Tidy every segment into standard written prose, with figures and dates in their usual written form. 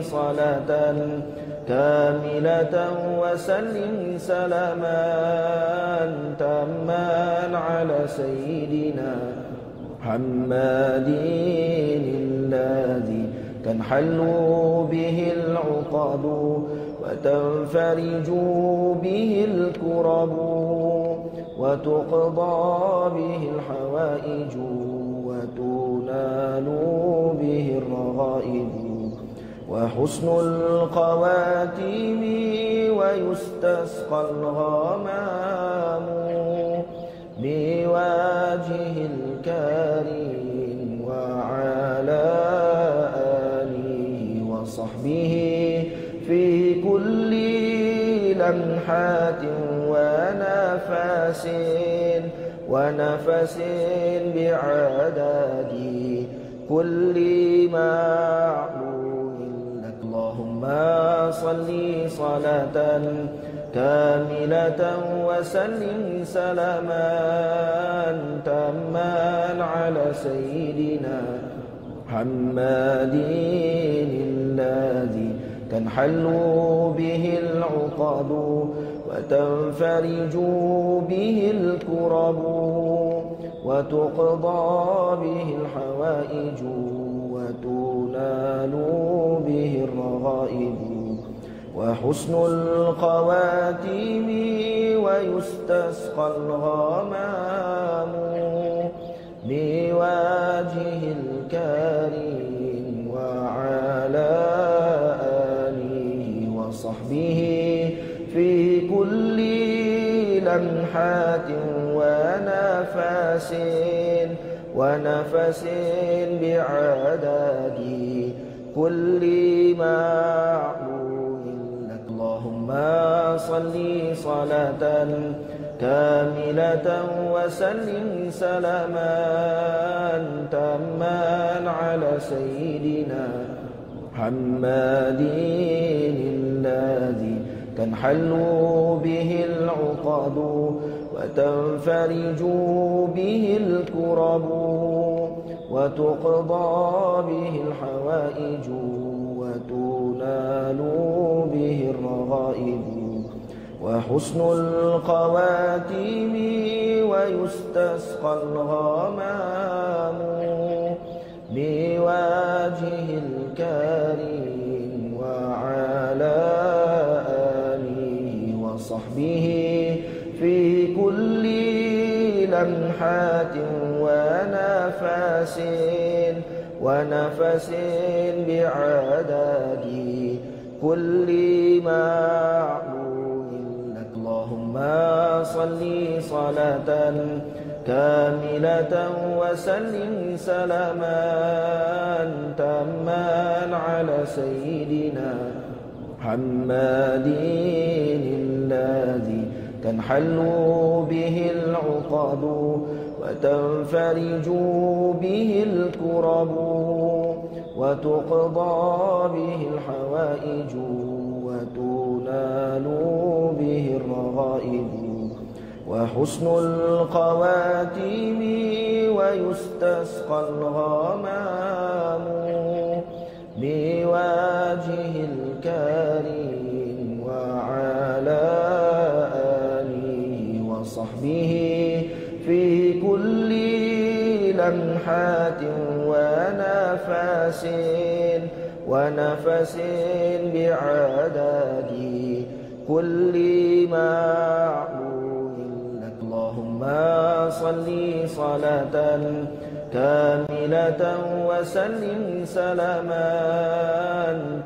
صلاة كاملة وسلم سلاما تاما على سيدنا محمد الذي تنحل به العقد وتنفرج به الكرب وتقضى به الحوائج وتنال به الرغائب وحسن الخواتيم ويستسقى الغمام بوجه الكريم وعلى آله وصحبه في كل لمحات ونفس بعدد كل معلوم لك. اللهم صل صلاة كاملة وسلم سلاما تاما على سيدنا محمد الذي تنحل به العقد وتنفرج به الكرب وتقضى به الحوائج وتنال به الرغائب وحسن الخواتيم ويستسقى الغمام بوجه الكريم وعلى آله وصحبه في كل لمحات ونفس بعدد كل معلوم لك. اللهم صل صلاة كاملة وسلم سلاما تاما على سيدنا محمد الذي تنحل به العقد وتنفرج به الكرب وتقضى به الحوائج وتنال به الرغائب وحسن الخواتيم ويستسقى الغمام بوجه الكريم وعلى آله وصحبه في كل لمحات ونفس بعدد كل معلوم لك. اللهم صل صلاة كاملة وسلم سلاما تاما على سيدنا محمد الذي تنحل به العقد وتنفرج به الكرب وتقضى به الحوائج وتنال به الرغائب وحسن الخواتيم ويستسقى الغمام بوجه الكريم وعلى آله وصحبه في كل لمحات ونفس بعدد كل معلوم لك. اللهم صل صلاة كاملة وسلم سلاما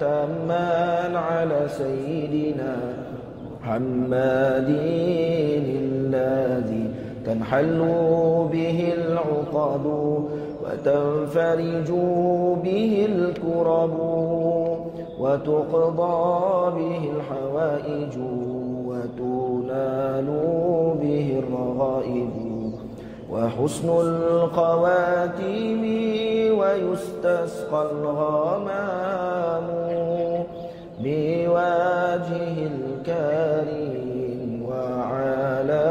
تاما على سيدنا محمد الذي تنحل به العقد وتنفرج به الكرب وتقضى به الحوائج وتنال به الرغائب وحسن الخواتيم ويستسقى الغمام بوجه الكريم وعلى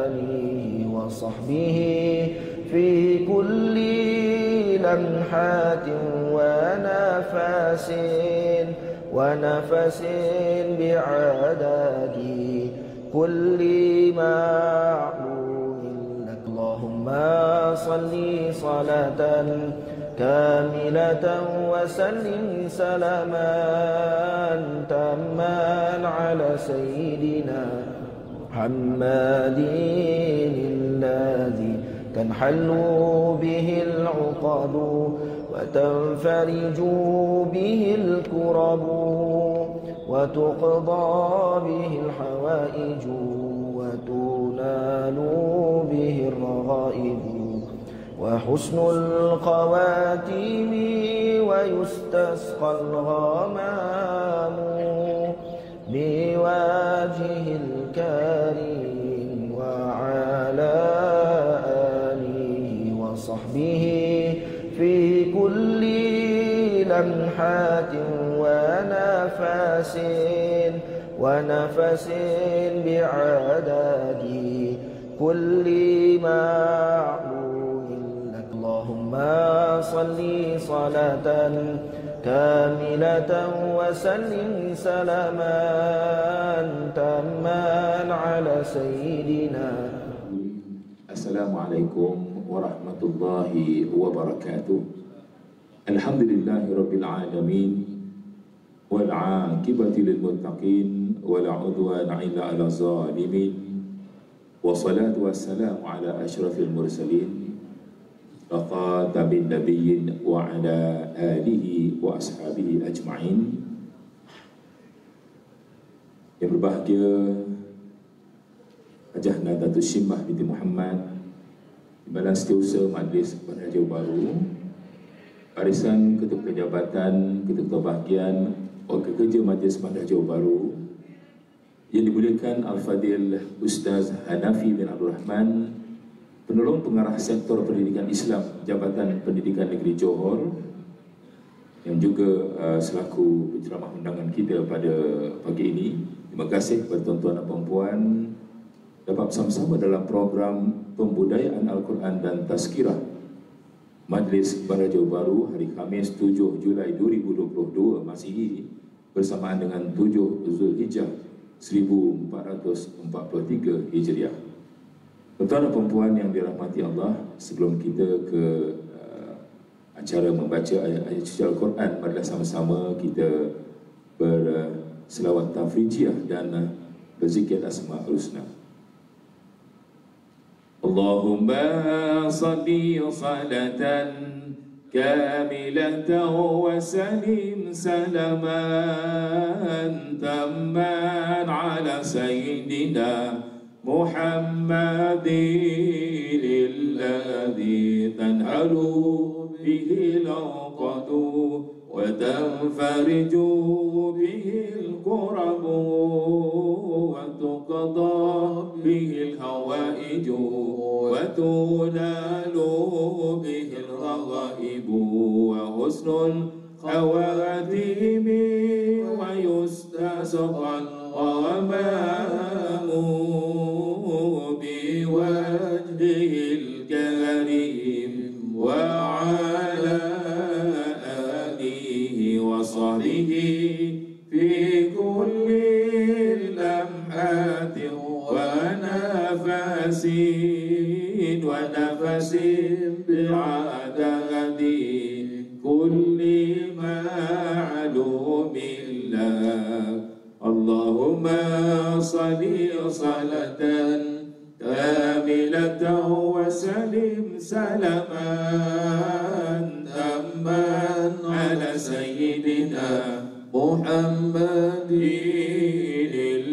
آله وصحبه في كل لمحات ونفس ونفس بعدد كل معلوم لك. اللهم صل صلاة كاملة وسلم سلاما تاما على سيدنا محمد الذي تنحل به العقد وتنفرج به الكرب وتقضى به الحوائج وتنال به الرغائب وحسن الخواتيم ويستسقى الغمام بوجهه الكريم وعلى آله وصحبه في كل لمحات ونفس ونفس بعدد كل معلوم لك. اللهم صل صلاة كاملة وسلم سلاما تاما على سيدنا. Assalamualaikum warahmatullahi wabarakatuh. Alhamdulillahi rabbil alamin wal 'aqibati lil muttaqin wala 'udwana illa 'alal zalimin. Wassalatu wassalamu ala asyrafil mursalin khatamin nabiyyin wa ala alihi wa ashabihi ajma'in. Yang berbahagia Hajah Nadatul Syimmah binti Muhammad, Timbalan Setiausaha Majlis Bandar Johor Bahru, Barisan Ketua Jabatan, Ketua Bahagian Wakil Kerja Majlis Bandar Johor Bahru, yang dimuliakan Al-Fadil Ustaz Hanafi bin Abdul Rahman, Penolong Pengarah Sektor Pendidikan Islam Jabatan Pendidikan Negeri Johor, yang juga selaku penceramah undangan kita pada pagi ini. Terima kasih kepada tuan-tuan dan puan-puan dapat bersama-sama dalam program Pembudayaan Al-Quran dan Tazkirah Majlis Bandar Johor Bahru hari Khamis 7 Julai 2022 Masihi bersamaan dengan 7 Zulhijjah 1443 Hijriah. Tuan-tuan dan puan-puan yang dirahmati Allah, sebelum kita ke acara membaca ayat-ayat suci Al-Quran, marilah sama-sama kita berselawat tafrijiyah dan berzikir Asma'ul Husna. Allahumma salli salatan kamilatan wa salim salaman tamman ala sayyidina Muhammadin alladhi tanhalu bihi al-uqadu wa tanfariju bihi al-kurabu wa tuqada bihi al-hawaiju wa tunalu bihi al-raghaibu wa husnul khawatimi wa yustasqal ghamamu biwajhihi al-karim wa ala alihi wa sahbihi fi kulli lamhatin wa nafasin bi'adadi kulli ma'lumin lak. Allahumma salli salatan kamilatan wa salim salaman tamman ala sayyidina Muhammadin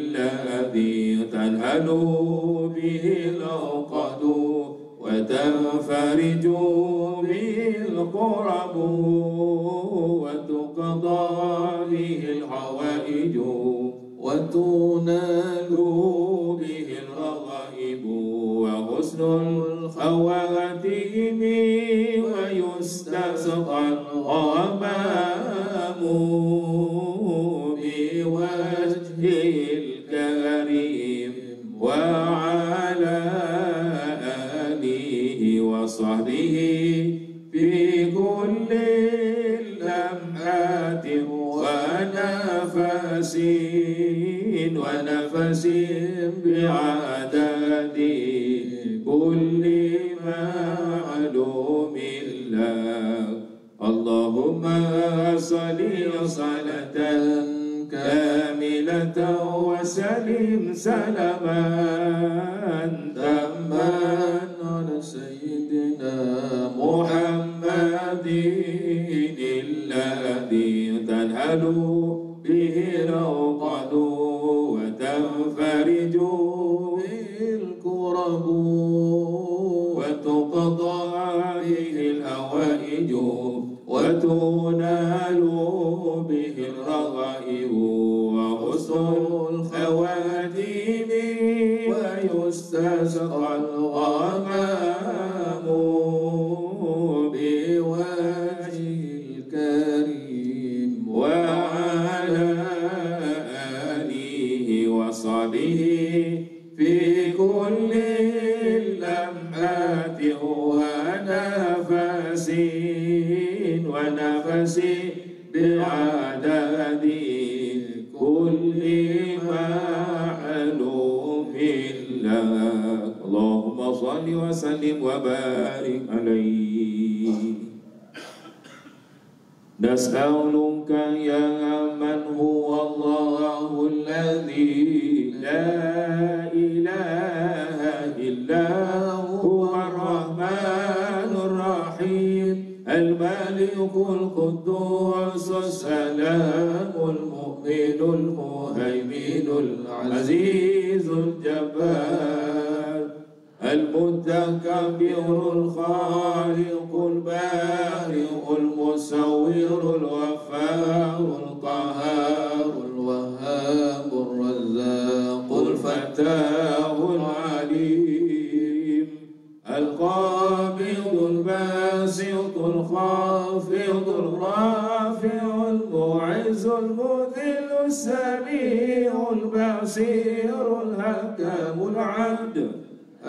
alladhi tanhalu bihi al-uqadu wa tanfariju bihi al-kurabu wa tuqda bihi al-hawaiju wa tunalu bihi al-raghaibu wa husnul khawatimi wa yustasqa al-ghamamu biwajhil karim wa ala alihi wa sahbihi fi kulli lamhatin ونفس ونفس بعدد كل معلوم لك اللهم صل صلاة كاملة وسلم سلاما تاما على سيدنا محمد الذي تنهل به العقد وتنفرج به الكرب وتقضى به الهوائج وتنال به الرغائب وحسن الخواتيم ويستسقى الغمام بوجهه الكريم وعلى آله وصحبه في كل لمحات ونفس ونفس بعدد كل معلوم لك اللهم صل وسلم وبارك عليه نسألك يا من هو الله الذي لا إله إلا هو الرحمن الرحيم الملك القدوس السلام المؤمن المهيمن العزيز الجبار المتكبر الخالق البارئ المصور الغفار القهار الوهاب الرزاق الفتاح العليم القابض الباسط الخافض الرافع المعز المذل السميع البصير الحكم العدل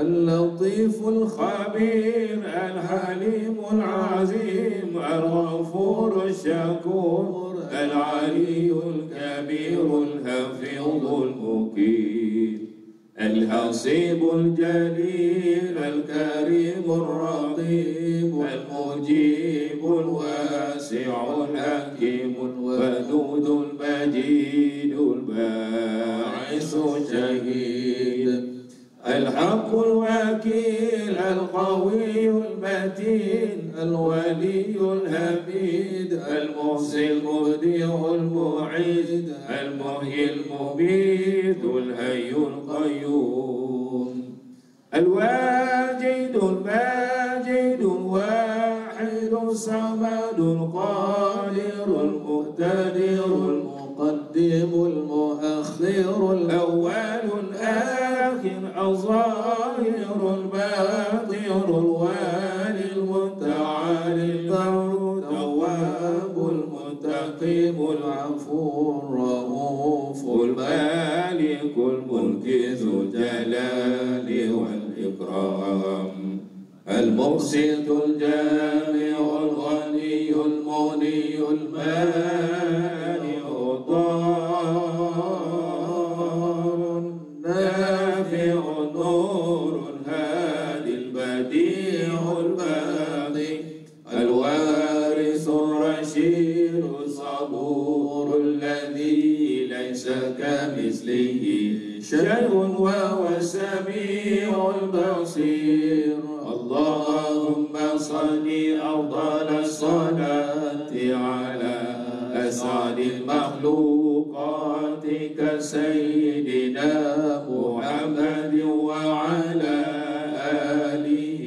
اللطيف الخبير الحليم العظيم الغفور الشكور العلي الكبير الحفيظ المقيت الحصيب الجليل الكريم الرقيب المجيب الواسع الحكيم الودود المجيد الباعث الشهيد الحق الوكيل القوي المتين الولي الحميد المحصي المبدع المعيد المحيي المميت الحي القيوم الواجد الماجد الواحد الصمد القادر المقتدر المقدم المؤخر الأول الآخر الظاهر الباطن الوالي المتعالي التواب المنتقم العفو الرؤوف المالك الملك ذو الجلال والإكرام المقسط الجامع الغني المغني المانع الضار النافع النور الهادي البديع الباقي الوارث الرشيد الصبور الذي ليس كمثله شيء وهو السميع البصير اللهم صل أفضل الصلاة على أسعد المخلوقات كسيدنا محمد وعلى آله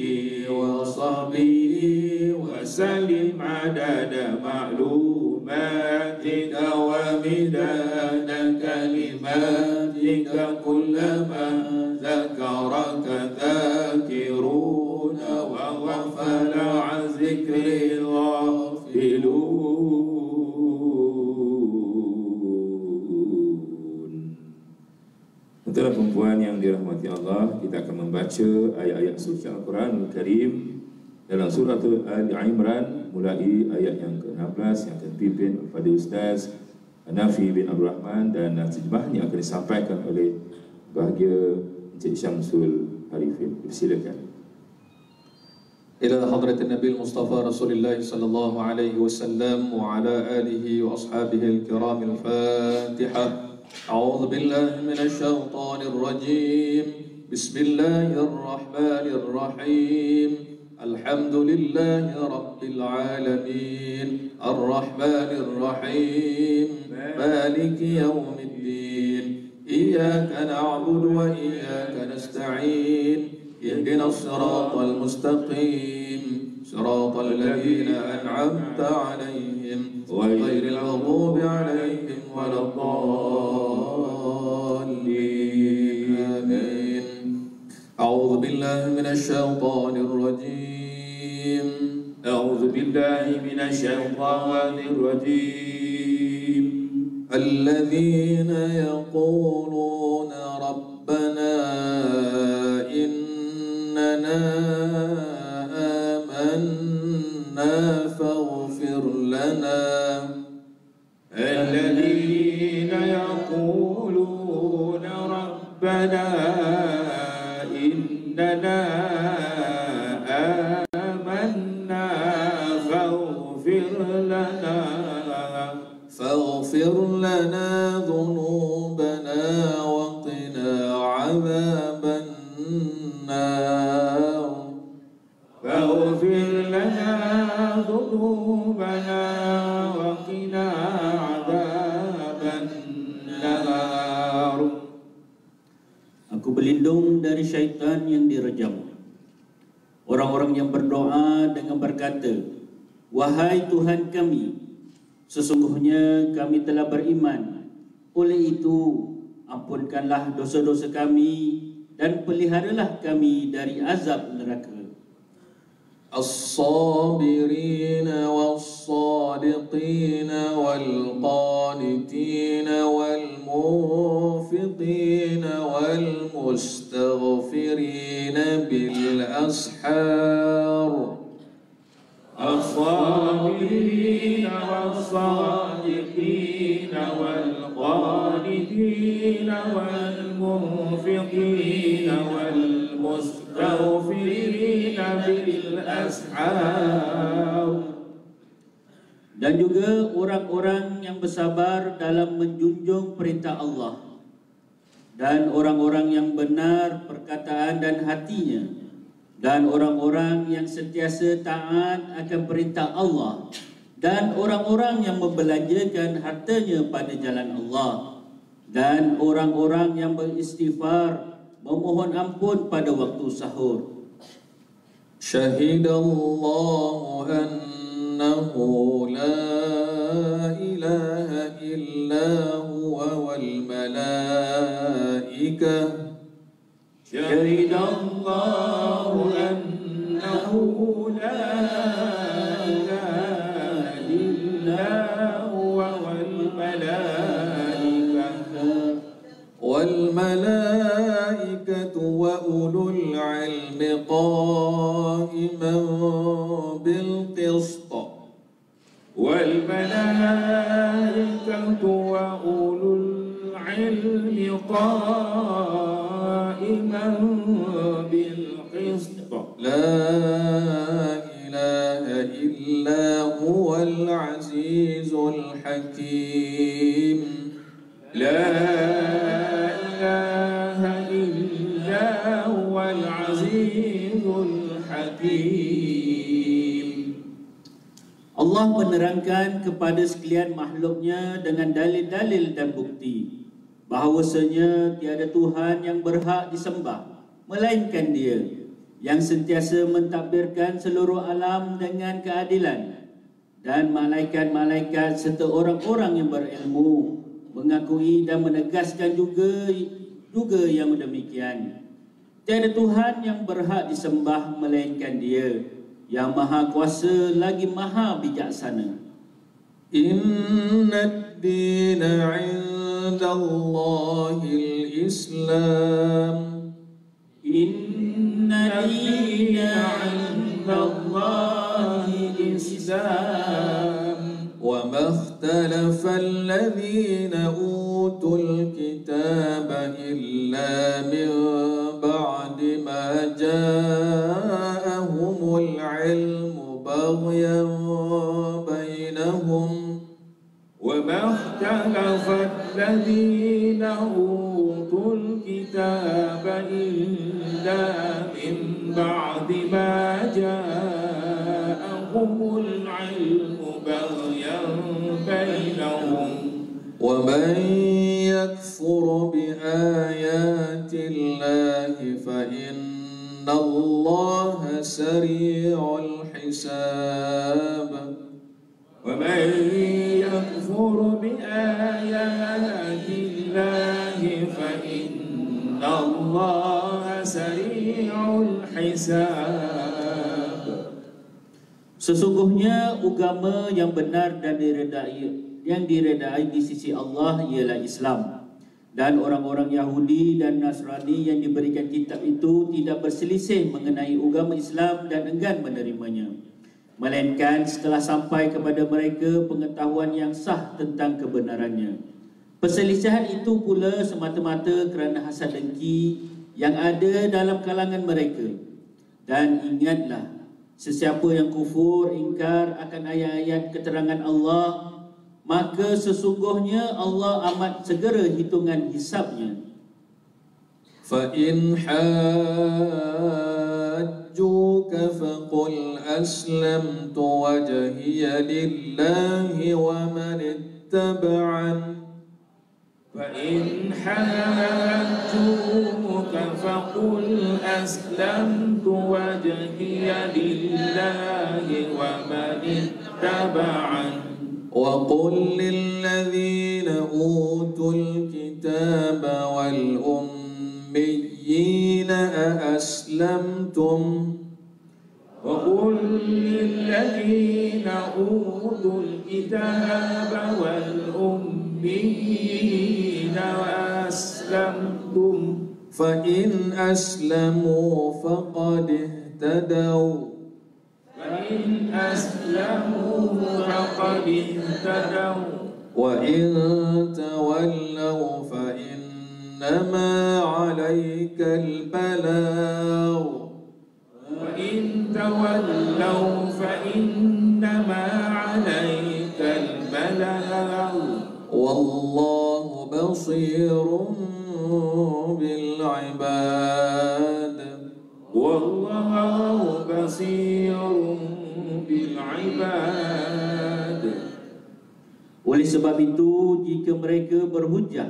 وصحبه وسلم عدد معلوماتك ومداد كلماتك كلما ذكرك ذاكرون وغفل عن ذكر الغافلون. Untuk perempuan yang dirahmati Allah, kita akan membaca ayat-ayat suci Al-Quran Al-Karim dalam surah Al-Imran mulai ayat yang ke-16 yang akan dipimpin kepada Ustaz Hanafi bin Abdul Rahman, dan terjemahnya akan disampaikan oleh bahagia Encik Syamsul Arifin. Silakan. إلى حضرة النبي المصطفى رسول الله صلى الله عليه وسلم وعلى آله وأصحابه الكرام الفاتحة. أعوذ بالله من الشيطان الرجيم. بسم الله الرحمن الرحيم. الحمد لله رب العالمين الرحمن الرحيم مالك يوم الدين إياك نعبد وإياك نستعين اهدنا الصراط المستقيم صراط الذين أنعمت عليهم غير المغضوب عليهم ولا الضالين آمين. أعوذ بالله من الشيطان الرجيم. أعوذ بالله من الشيطان الرجيم. الذين يقولون ربنا إننا آمنا فاغفر لنا. الذين يقولون ربنا إننا آمنا فاغفر لنا ذنوبنا وقنا عذاب النار. فاغفر لنا ذنوبنا وقنا عذاب النار. Aku berlindung dari syaitan yang direjam. Orang-orang yang berdoa dengan berkata, wahai Tuhan kami, sesungguhnya kami telah beriman. Oleh itu, ampunkanlah dosa-dosa kami dan peliharalah kami dari azab neraka. الصابرين والصادقين والقانتين والمنفقين والمستغفرين بالأسحار. الصابرين والصادقين والقانتين والمنفقين والمستغفرين بالأسحار. Dan juga orang-orang yang bersabar dalam menjunjung perintah Allah, dan orang-orang yang benar perkataan dan hatinya, dan orang-orang yang sentiasa taat akan perintah Allah, dan orang-orang yang membelanjakan hartanya pada jalan Allah, dan orang-orang yang beristighfar, memohon ampun pada waktu sahur. Syahidallahu annahu la ilaha illa huwa wal malaikah. Syahidallahu annahu la ilaha illa huwa wal malaikatu wa ulul ilmi qa'iman bil qist. Wal malaikatu wa ulul ilmi qa'iman bil qist. La ilaha illa huwal azizul hakim. La ilaha illa huwal azizul hakim. Allah menerangkan kepada sekalian makhluknya dengan dalil-dalil dan bukti bahawasanya tiada Tuhan yang berhak disembah melainkan Dia, yang sentiasa mentadbirkan seluruh alam dengan keadilan, dan malaikat-malaikat serta orang-orang yang berilmu mengakui dan menegaskan juga yang demikian. Tiada Tuhan yang berhak disembah melainkan Dia, yang maha kuasa lagi maha bijaksana. Inna ad-dina 'inda Allahil Islam. Inna ad-dina 'inda Allahil Islam. الذين أوتوا الكتاب إلا من بعد ما جاءهم العلم بغيا بينهم وما اختلف الذين أوتوا الكتاب إلا من بعد ما جاءهم العلم بغيا بينهم ومن يكفر بآيات الله فإن الله سريع الحساب ومن يكفر بآيات الله فإن الله سريع الحساب. Sesungguhnya agama yang benar dan diredai di sisi Allah ialah Islam, dan orang-orang Yahudi dan Nasrani yang diberikan kitab itu tidak berselisih mengenai agama Islam dan enggan menerimanya, melainkan setelah sampai kepada mereka pengetahuan yang sah tentang kebenarannya. Perselisihan itu pula semata-mata kerana hasad dengki yang ada dalam kalangan mereka. Dan ingatlah, sesiapa yang kufur ingkar akan ayat-ayat keterangan Allah, maka sesungguhnya Allah amat segera hitungan hisabnya. فَإِنْ حَاجُّوكَ فَقُلْ أَسْلَمْتُ وَجْهِيَ لِلَّهِ وَمَنِ اتَّبَعَنِ فإن حاجوك فقل أسلمت وجهي لله ومن اتبعني وقل للذين أوتوا الكتاب والأميين أأسلمتم وقل للذين أوتوا الكتاب والأميين أأسلمتم فإن أسلموا فقد اهتدوا فإن أسلموا فقد اهتدوا وإن تولوا فإنما عليك البلاغ وإن تولوا فإنما عليك البلاغ والله بصير بالعباد والله بصير بالعباد. Oleh sebab itu, jika mereka berhujah,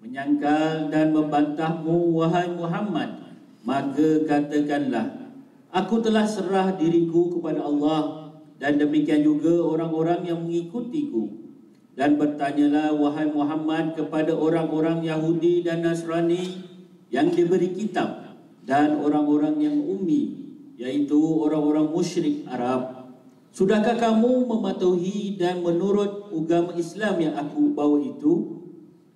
menyangkal dan membantahmu, wahai Muhammad, maka katakanlah, aku telah serah diriku kepada Allah, dan demikian juga orang-orang yang mengikutiku. Dan bertanyalah, wahai Muhammad, kepada orang-orang Yahudi dan Nasrani yang diberi kitab, dan orang-orang yang ummi, yaitu orang-orang musyrik Arab, sudahkah kamu mematuhi dan menurut agama Islam yang aku bawa itu?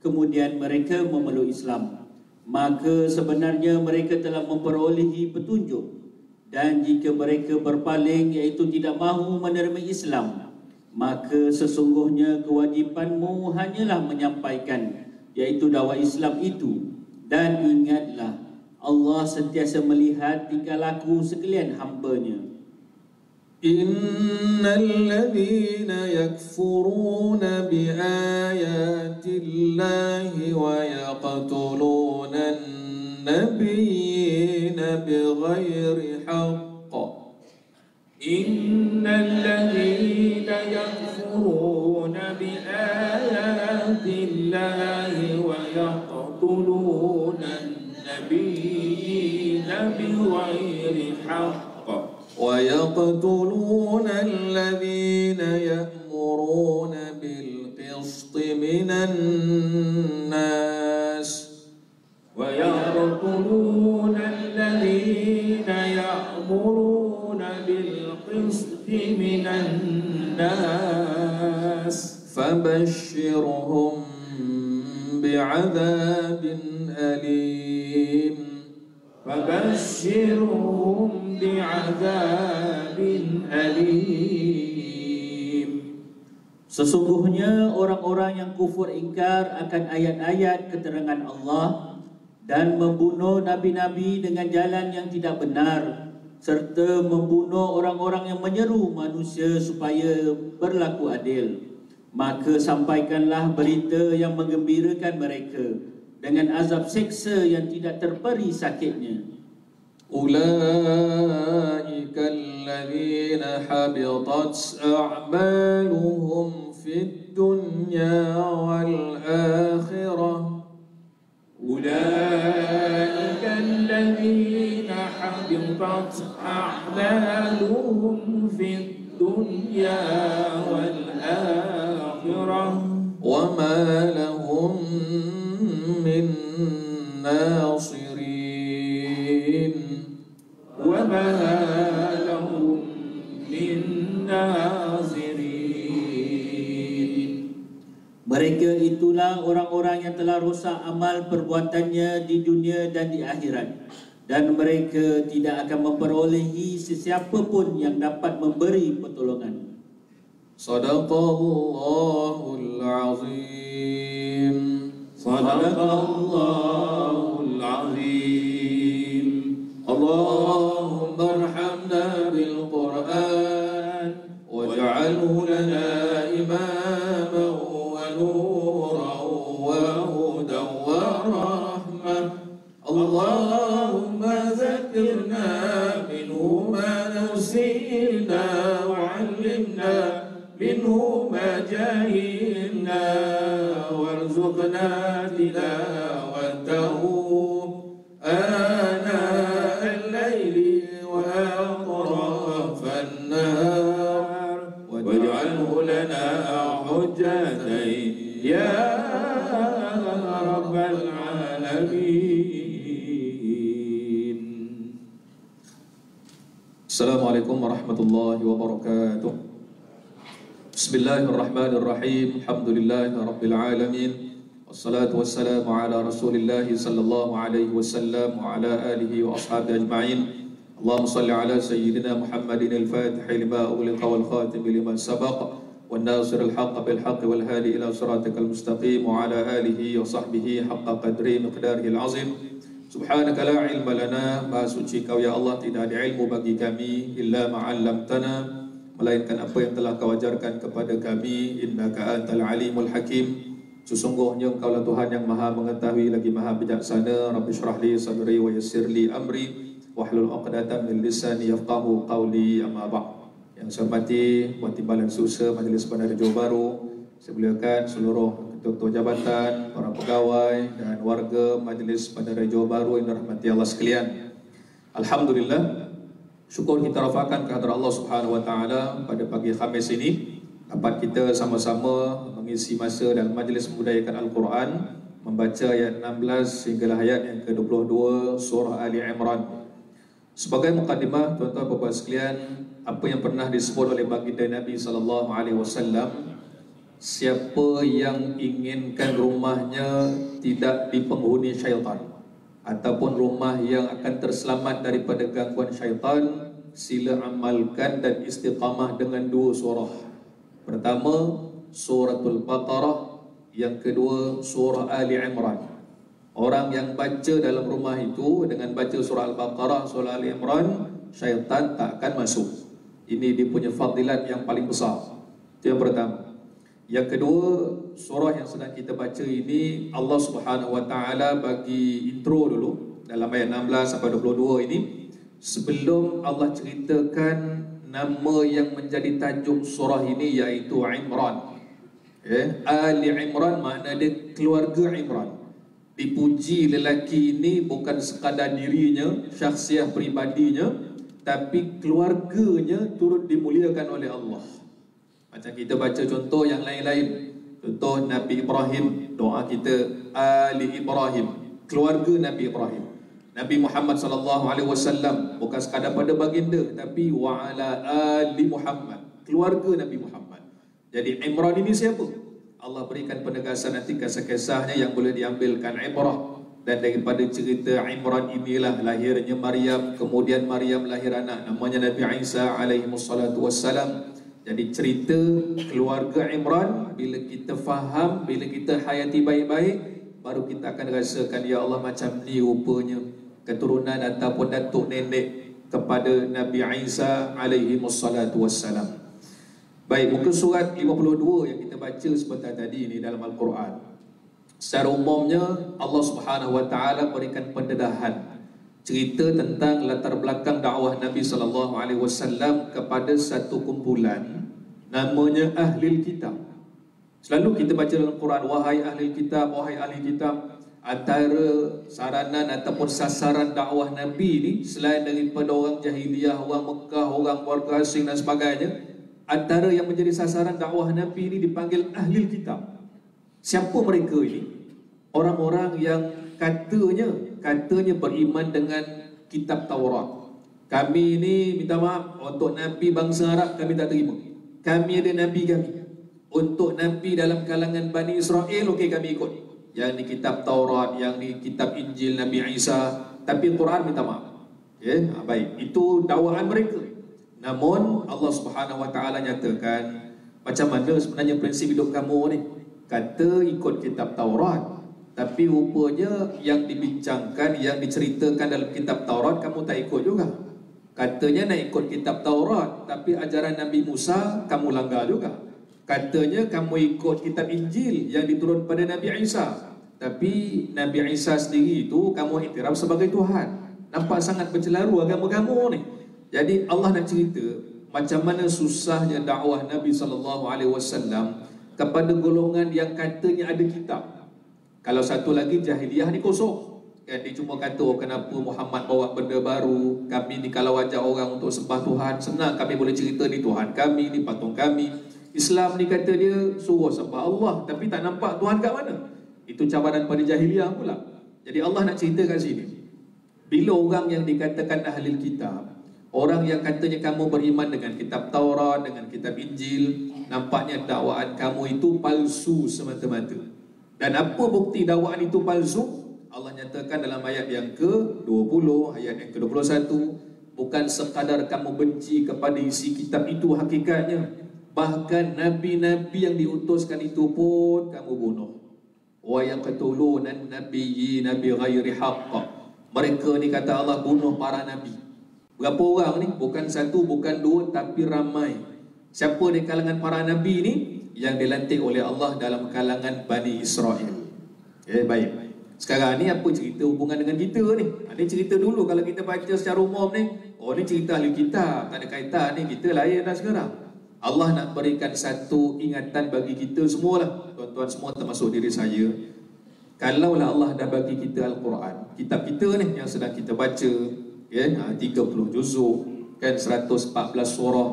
Kemudian mereka memeluk Islam, maka sebenarnya mereka telah memperolehi petunjuk. Dan jika mereka berpaling, iaitu tidak mahu menerima Islam, maka sesungguhnya kewajipanmu hanyalah menyampaikan, iaitu dakwah Islam itu. Dan ingatlah, Allah sentiasa melihat tingkah laku sekalian hamba-Nya. إن الذين يكفرون بآيات الله ويقتلون النبيين بغير حق إن الذين يكفرون بآيات الله ويقتلون النبيين بغير حق ويقتلون الذين يأمرون بالقسط من الناس ويقتلون الذين يأمرون بالقسط من الناس فبشرهم بعذاب أليم فبشرهم بعذاب أليم. Sesungguhnya orang-orang yang kufur ingkar akan ayat-ayat keterangan Allah dan membunuh nabi-nabi dengan jalan yang tidak benar, serta membunuh orang-orang yang menyeru manusia supaya berlaku adil, maka sampaikanlah berita yang menggembirakan mereka dengan azab seksa yang tidak terperi sakitnya. أولئك الذين حبطت أعمالهم في الدنيا والآخرة أولئك الذين حبطت أعمالهم في الدنيا والآخرة وما لهم من ناصرين وما لهم من ناصرين. Mereka itulah orang-orang yang telah rosak amal perbuatannya di dunia dan di akhirat, dan mereka tidak akan memperolehi sesiapa pun yang dapat memberi pertolongan. Sadaqallahul azim. Sadaqallahul azim. اللهم ارحمنا بالقرآن واجعله لنا إماما ونورا وهدى ورحمة. اللهم ذكرنا منه ما نسينا وعلمنا منه ما جهلنا وارزقنا تلاوته آناء الليل وأطراف النهار واجعله لنا حجة يا رب العالمين. السلام عليكم ورحمة الله وبركاته. بسم الله الرحمن الرحيم. الحمد لله رب العالمين، والصلاة والسلام على رسول الله صلى الله عليه وسلم وعلى آله وأصحابه أجمعين. اللهم صل على سيدنا محمد الفاتح لما أغلق والخاتم لما سبق والناصر الحق بالحق والهادي إلى صراطك المستقيم وعلى آله وصحبه حق قدره مقداره العظيم. سبحانك لا علم لنا ما suci Kau ya Allah, tidak ada ilmu bagi kami illa ma'allamtana, melainkan apa yang telah Kau ajarkan kepada kami. Innaka antal alimul hakim. Sesungguhnya Engkaulah Tuhan yang maha mengetahui lagi maha bijaksana. Rabbi syrah li sadri wa yassir li amri wahlul 'uqdatam min lisani yafqahu qawli. Amma ba'd. Yang saya hormati Puan Timbalan Susa Majlis Bandar Johor Bahru, saya muliakan seluruh ketua-ketua jabatan, para pegawai dan warga Majlis Bandar Johor Bahru yang dirahmati Allah sekalian. Alhamdulillah, syukur kita rafaqkan kehadrat Allah Subhanahu wa taala pada pagi Khamis ini dapat kita sama-sama mengisi masa dalam majlis membudayakan Al-Quran, membaca ayat 16 hinggalah ayat yang ke-22 surah Ali Imran. Sebagai mukadimah, tuan-tuan dan puan sekalian, apa yang pernah disebut oleh baginda Nabi SAW, siapa yang inginkan rumahnya tidak dipenghuni syaitan ataupun rumah yang akan terselamat daripada gangguan syaitan, sila amalkan dan istiqamah dengan dua surah. Pertama, suratul Baqarah, yang kedua surah Ali Imran. Orang yang baca dalam rumah itu dengan baca surah Al-Baqarah, surah Ali Imran, syaitan tak akan masuk. Ini dia punya fadilat yang paling besar. Itu yang pertama. Yang kedua, surah yang sedang kita baca ini Allah Subhanahu wa taala bagi intro dulu dalam ayat 16 sampai 22 ini, sebelum Allah ceritakan nama yang menjadi tajuk surah ini, iaitu Imran. Ali Imran makna dia keluarga Imran. Dipuji lelaki ini bukan sekadar dirinya, syakhsiah pribadinya, tapi keluarganya turut dimuliakan oleh Allah. Macam kita baca contoh yang lain-lain. Contoh Nabi Ibrahim, doa kita Ali Ibrahim, keluarga Nabi Ibrahim. Nabi Muhammad SAW bukan sekadar pada baginda, tapi wa ala ali Muhammad, keluarga Nabi Muhammad. Jadi Imran ini siapa? Allah berikan penegasan nanti kisah-kisahnya yang boleh diambilkan ibrah. Dan daripada cerita Imran inilah lahirnya Maryam, kemudian Maryam lahir anak namanya Nabi Isa alaihi wassalatu wassalam. Jadi cerita keluarga Imran, bila kita faham, bila kita hayati baik-baik, baru kita akan rasakan, ya Allah, macam ni rupanya keturunan ataupun datuk nenek kepada Nabi Isa alaihi wassalatu wassalam. Baik, muka surat 52 yang kita baca sebentar tadi ni dalam Al-Quran. Secara umumnya Allah Subhanahu wa taala berikan pendedahan cerita tentang latar belakang dakwah Nabi sallallahu alaihi wasallam kepada satu kumpulan namanya Ahlul Kitab. Selalu kita baca dalam Quran, wahai Ahlul Kitab, wahai Ahli Kitab. Antara saranan ataupun sasaran dakwah Nabi ni, selain daripada orang jahiliyah, orang Mekah, orang warga asing dan sebagainya, antara yang menjadi sasaran dakwah Nabi ni dipanggil Ahlul Kitab. Siapa mereka ini? Orang-orang yang katanya beriman dengan kitab Taurat. Kami ini minta maaf, untuk Nabi bangsa Arab kami tak terima. Kami ada Nabi kami. Untuk Nabi dalam kalangan Bani Israel, okey, kami ikut. Yang di kitab Taurat, yang di kitab Injil Nabi Isa, tapi Quran minta maaf. Okay? Baik, itu dakwaan mereka. Namun Allah Subhanahu wa taala nyatakan, macam mana sebenarnya prinsip hidup kamu ni? Kata ikut kitab Taurat, tapi rupanya yang dibincangkan, yang diceritakan dalam kitab Taurat kamu tak ikut juga. Katanya nak ikut kitab Taurat, tapi ajaran Nabi Musa kamu langgar juga. Katanya kamu ikut kitab Injil yang diturun pada Nabi Isa, tapi Nabi Isa sendiri itu kamu iktiraf sebagai Tuhan. Nampak sangat bercelaru agama kamu ni. Jadi Allah nak cerita macam mana susahnya dakwah Nabi SAW kepada golongan yang katanya ada kitab. Kalau satu lagi jahiliyah ni kosong. Kan dia cuma kata, oh, kenapa Muhammad bawa benda baru? Kami ni kalau ajak orang untuk sembah Tuhan, senang kami boleh cerita ni Tuhan kami, ni patung kami. Islam ni kata dia suruh sembah Allah, tapi tak nampak Tuhan kat mana. Itu cabaran pada jahiliyah pula. Jadi Allah nak cerita kat sini, bila orang yang dikatakan Ahlul Kitab, orang yang katanya kamu beriman dengan kitab Taurat, dengan kitab Injil, nampaknya dakwaan kamu itu palsu semata-mata. Dan apa bukti dakwaan itu palsu? Allah nyatakan dalam ayat yang ke-20, ayat yang ke-21, bukan sekadar kamu benci kepada isi kitab itu hakikatnya, bahkan nabi-nabi yang diutuskan itu pun kamu bunuh. Wa yaqtuluna an-nabiyyina bighairi haqq. Mereka ni kata Allah bunuh para nabi. Berapa orang ni? Bukan satu, bukan dua, tapi ramai. Siapa di kalangan para nabi ni? Yang dilantik oleh Allah dalam kalangan Bani Israel. Baik. Sekarang ni apa cerita hubungan dengan kita ni? Ini cerita dulu kalau kita baca secara umum ni. Oh, ni cerita ahli kitab, tak ada kaitan ni, kita lain dah sekarang. Allah nak berikan satu ingatan bagi kita semualah. Tuan-tuan semua termasuk diri saya. Kalaulah Allah dah bagi kita Al-Quran, kitab kita ni yang sedang kita baca, 30 juzuk, kan 114 surah.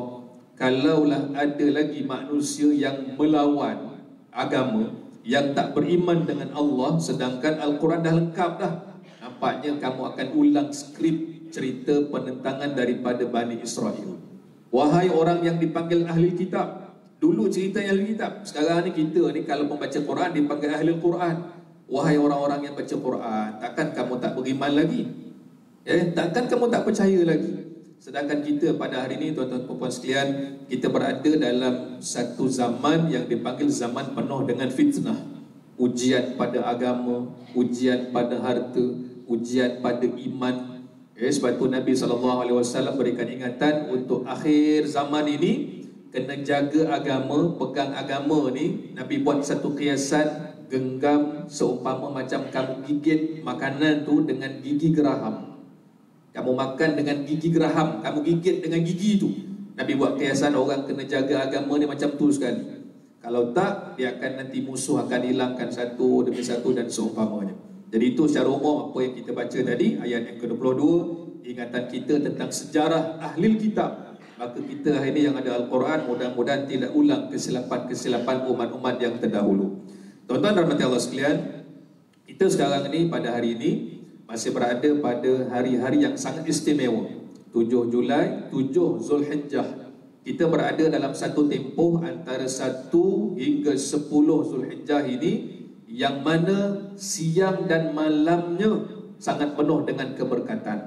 Kalaulah ada lagi manusia yang melawan agama, yang tak beriman dengan Allah, sedangkan Al-Quran dah lengkap dah, nampaknya kamu akan ulang skrip cerita penentangan daripada Bani Israel. Wahai orang yang dipanggil Ahli Kitab, dulu cerita yang Ahli Kitab, sekarang ni kita ni kalau membaca Quran dipanggil Ahli Quran. Wahai orang-orang yang baca Quran, takkan kamu tak beriman lagi? Takkan kamu tak percaya lagi? Sedangkan kita pada hari ini, tuan-tuan puan-puan sekalian, kita berada dalam satu zaman yang dipanggil zaman penuh dengan fitnah. Ujian pada agama, ujian pada harta, ujian pada iman. Sebab itu Nabi SAW berikan ingatan untuk akhir zaman ini, kena jaga agama, pegang agama ni. Nabi buat satu kiasan, genggam seumpama macam kamu gigit makanan tu dengan gigi geraham. Kamu makan dengan gigi geraham, kamu gigit dengan gigi tu. Nabi buat kiasan orang kena jaga agama ni macam tu sekali. Kalau tak, dia akan nanti musuh akan hilangkan satu demi satu dan seumpamanya. Jadi itu secara umum apa yang kita baca tadi, ayat yang ke-22, ingatan kita tentang sejarah Ahlul Kitab. Maka kita hari ini yang ada Al-Quran, mudah-mudahan tidak ulang kesilapan-kesilapan umat-umat yang terdahulu. Tuan-tuan dan rahmati Allah sekalian, kita sekarang ini pada hari ini masih berada pada hari-hari yang sangat istimewa. 7 Julai, 7 Zulhijjah. Kita berada dalam satu tempoh antara 1 hingga 10 Zulhijjah ini, yang mana siang dan malamnya sangat penuh dengan keberkatan.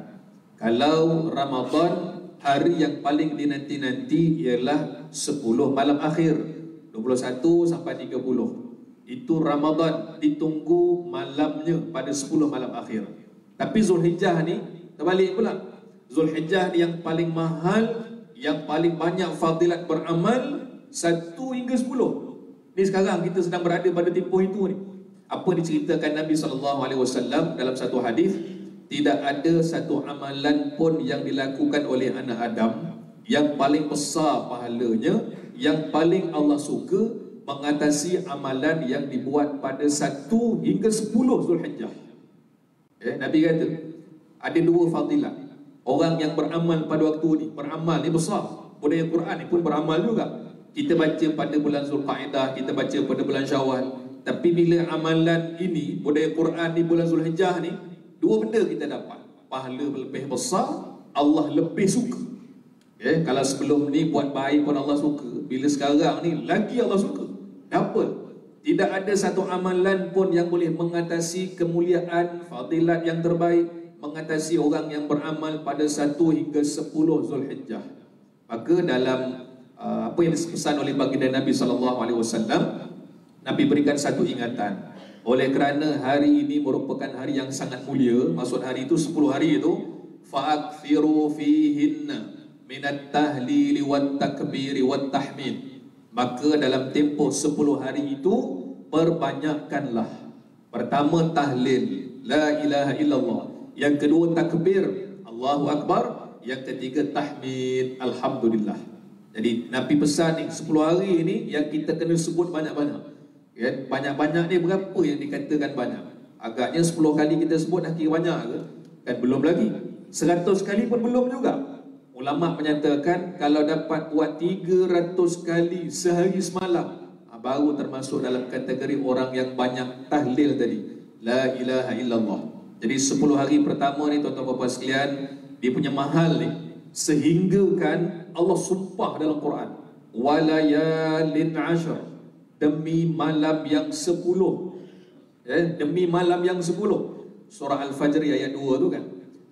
Kalau Ramadan hari yang paling dinanti-nanti ialah 10 malam akhir, 21 sampai 30. Itu Ramadan, ditunggu malamnya pada 10 malam akhir. Tapi Zulhijjah ni terbalik pula. Zulhijjah ni yang paling mahal, yang paling banyak fadilat beramal, 1 hingga 10. Ni sekarang kita sedang berada pada tempoh itu ni. Apa diceritakan Nabi SAW dalam satu hadis, tidak ada satu amalan pun yang dilakukan oleh anak Adam yang paling besar pahalanya, yang paling Allah suka, mengatasi amalan yang dibuat pada 1 hingga 10 Zulhijjah. Nabi kata ada 2 fadilat. Orang yang beramal pada waktu ni, beramal ni besar. Budaya Quran ni pun beramal juga. Kita baca pada bulan Zulqa'dah, kita baca pada bulan Syawal. Tapi bila amalan ini, budaya Quran di bulan Zulhijjah ni, 2 benda kita dapat. Pahala lebih besar, Allah lebih suka. Kalau sebelum ni buat baik pun Allah suka, bila sekarang ni lagi Allah suka. Double. Tidak ada satu amalan pun yang boleh mengatasi kemuliaan, fadilat yang terbaik, mengatasi orang yang beramal pada 1 hingga 10 Zulhijjah. Maka dalam apa yang dipesan oleh baginda Nabi SAW, Nabi berikan satu ingatan. Oleh kerana hari ini merupakan hari yang sangat mulia, maksud hari itu 10 hari itu, fa'akthiru fihinna minat tahlili wat takbiri wat tahmid. Maka dalam tempoh 10 hari itu, perbanyakkanlah. Pertama tahlil, la ilaha illallah. Yang kedua takbir, Allahu Akbar. Yang ketiga tahmid, alhamdulillah. Jadi Nabi pesan ni 10 hari ni yang kita kena sebut banyak-banyak. Banyak-banyak ni berapa yang dikatakan banyak? Agaknya 10 kali kita sebut dah kira banyak ke? Kan belum lagi. 100 kali pun belum juga. Ulama menyatakan kalau dapat buat 300 kali sehari semalam, baru termasuk dalam kategori orang yang banyak tahlil tadi, la ilaha illallah. Jadi 10 hari pertama ni tuan-tuan puan-puan sekalian, dia punya mahal ni, sehingga kan Allah sumpah dalam Quran, walayalin ashar, demi malam yang 10. Demi malam yang 10. Surah Al-Fajr ayat 2 tu kan.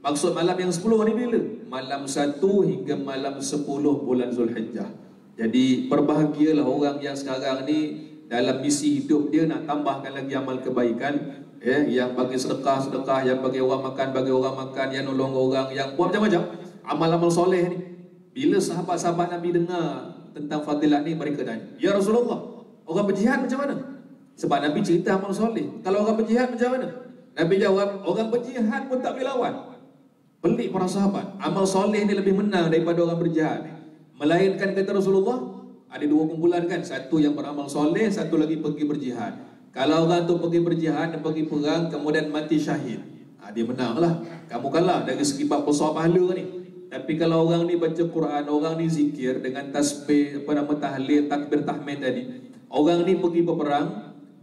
Maksud malam yang 10 ni bila? Malam 1 hingga malam 10 bulan Zulhijjah. Jadi berbahagialah orang yang sekarang ni dalam misi hidup dia nak tambahkan lagi amal kebaikan, yang bagi sedekah, yang bagi orang makan, yang nolong orang, yang buat macam-macam amal-amal soleh ni. Bila sahabat-sahabat Nabi dengar tentang fadilat ni, mereka tanya, ya Rasulullah, orang berjihad macam mana? Sebab Nabi cerita amal soleh. Kalau orang berjihad macam mana? Nabi jawab, orang berjihad pun tak boleh lawan. Pelik para sahabat, amal soleh ni lebih menang daripada orang berjihad. Melainkan kata Rasulullah, ada 2 kumpulan kan, satu yang beramal soleh, satu lagi pergi berjihad. Kalau orang tu pergi berjihad dan pergi perang, kemudian mati syahid, dia menanglah. Kamu kalah dari segi bab besar pahala ni. Tapi kalau orang ni baca Quran, orang ni zikir dengan tasbih, tahlil, takbir, tahmid tadi, orang ni pergi berperang,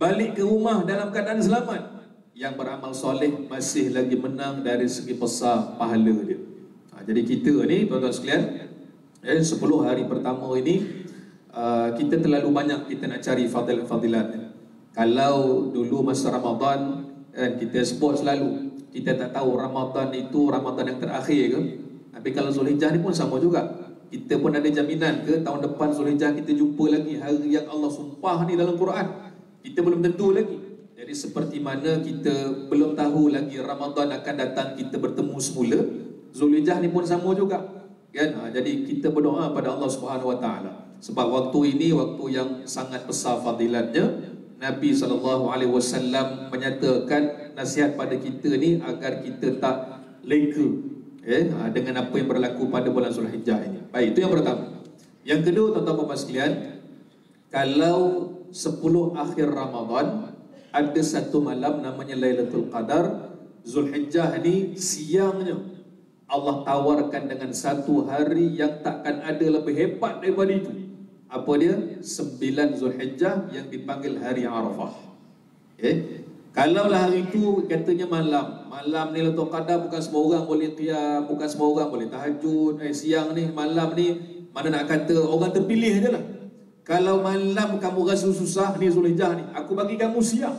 balik ke rumah dalam keadaan selamat, yang beramal soleh masih lagi menang dari segi besar pahala dia. Jadi kita ni tuan-tuan sekalian, 10 hari pertama ini, kita terlalu banyak kita nak cari fadilat-fadilat. Kalau dulu masa Ramadan, kita sebut selalu, kita tak tahu Ramadan itu Ramadan yang terakhir ke. Tapi kalau Zulhijjah ni pun sama juga. Kita pun ada jaminan ke tahun depan Zulhijjah kita jumpa lagi hari yang Allah sumpah ni dalam Quran? Kita belum tentu lagi. Jadi seperti mana kita belum tahu lagi Ramadan akan datang kita bertemu semula, Zulhijjah ni pun sama juga. Kan? Jadi kita berdoa pada Allah Subhanahu Wa Taala. Sebab waktu ini waktu yang sangat besar fadilatnya. Nabi SAW menyatakan nasihat pada kita ni agar kita tak leka dengan apa yang berlaku pada bulan Zulhijjah ini. Baik, itu yang pertama. Yang kedua, tuan-tuan puan sekalian, kalau 10 akhir Ramadan ada satu malam namanya Lailatul Qadar. Zulhijjah ni siangnya Allah tawarkan dengan satu hari yang takkan ada lebih hebat daripada itu. Apa dia? 9 Zulhijjah yang dipanggil hari Arafah. Kalaulah hari itu katanya malam ni Lailatul Qadar, bukan semua orang boleh qiyam, bukan semua orang boleh tahajud. Siang ni, malam ni, mana nak kata orang terpilih je lah. Kalau malam kamu rasa susah ni Zulhijjah ni, aku bagi kamu siang.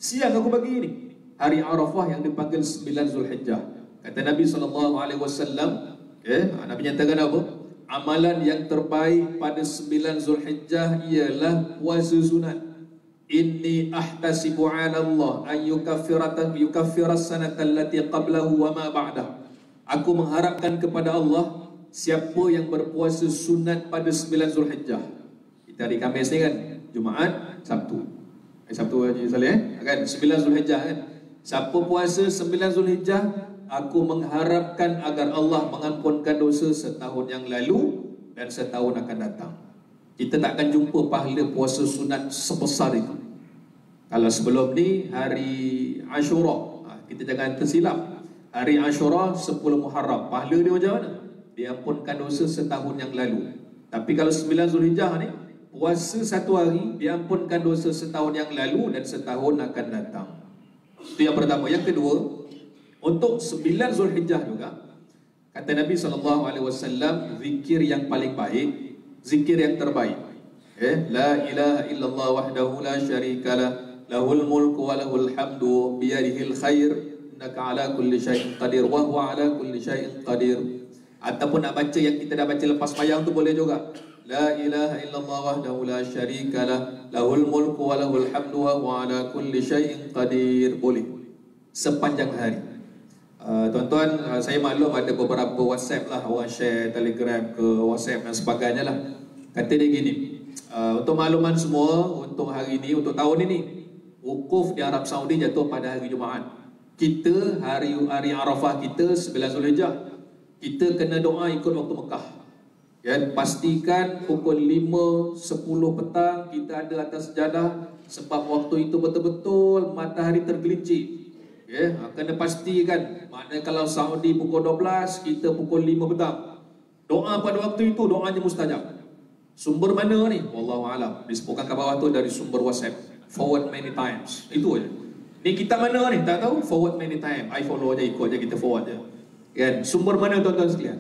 Siang aku bagi ni hari Arafah yang dipanggil 9 Zulhijjah. Kata Nabi SAW, Nabi nyatakan apa? Amalan yang terbaik pada 9 Zulhijjah ialah puasa sunat. Inni ahtasibu 'ala Allah an yukaffira as-sanata allati qablahu wa ma ba'dah. Aku mengharapkan kepada Allah siapa yang berpuasa sunat pada 9 Zulhijjah. Kita hari Khamis ni kan, Jumaat, Sabtu. Sabtu Haji Saleh kan 9 Zulhijjah kan. Siapa puasa 9 Zulhijjah, aku mengharapkan agar Allah mengampunkan dosa setahun yang lalu dan setahun akan datang. Kita tak akan jumpa pahala puasa sunat sebesar itu. Kalau sebelum ni hari Ashura, kita jangan tersilap. Hari Ashura 10 Muharram, pahala dia macam mana? Diampunkan dosa setahun yang lalu. Tapi kalau 9 Zulhijjah ni, puasa satu hari diampunkan dosa setahun yang lalu dan setahun akan datang. Itu yang pertama. Yang kedua, untuk 9 Zulhijjah juga, kata Nabi SAW, zikir yang paling baik, zikir yang terbaik, La ilaha illallah wahdahu la syarikalah, lahul mulku wa lahul hamdu biyadihil khair, innaka ala kulli syai'in qadir wa huwa ala kulli syai'in qadir. Ataupun nak baca yang kita dah baca lepas mayang tu boleh juga. La ilaha illallah wahdahu la syarikalah, lahul mulku wa lahul hamdu wa huwa ala kulli syai'in qadir. Boleh sepanjang hari. Tuan-tuan, saya maklum ada beberapa WhatsApp lah, orang share Telegram ke WhatsApp dan sebagainya lah. Kata dia gini, untuk makluman semua, untuk hari ini, untuk tahun ini, wukuf di Arab Saudi jatuh pada hari Jumaat. Kita hari Arafah kita 9 Zulhijjah, kita kena doa ikut waktu Mekah. Pastikan pukul 5.10 petang kita ada atas sejadah, sebab waktu itu betul-betul matahari tergelincir. Kena pastikan. Maknanya kalau Saudi pukul 12, kita pukul 5 petang. Doa pada waktu itu doanya mustajab. Sumber mana ni? Wallahu a'lam. Disebutkan ke bawah tu dari sumber WhatsApp. Forward many times. Itu aja. Ni kita mana ni? Tak tahu? Forward many times. I follow aja, ikut aja, kita forward aja. Kan? Sumber mana tuan-tuan sekalian?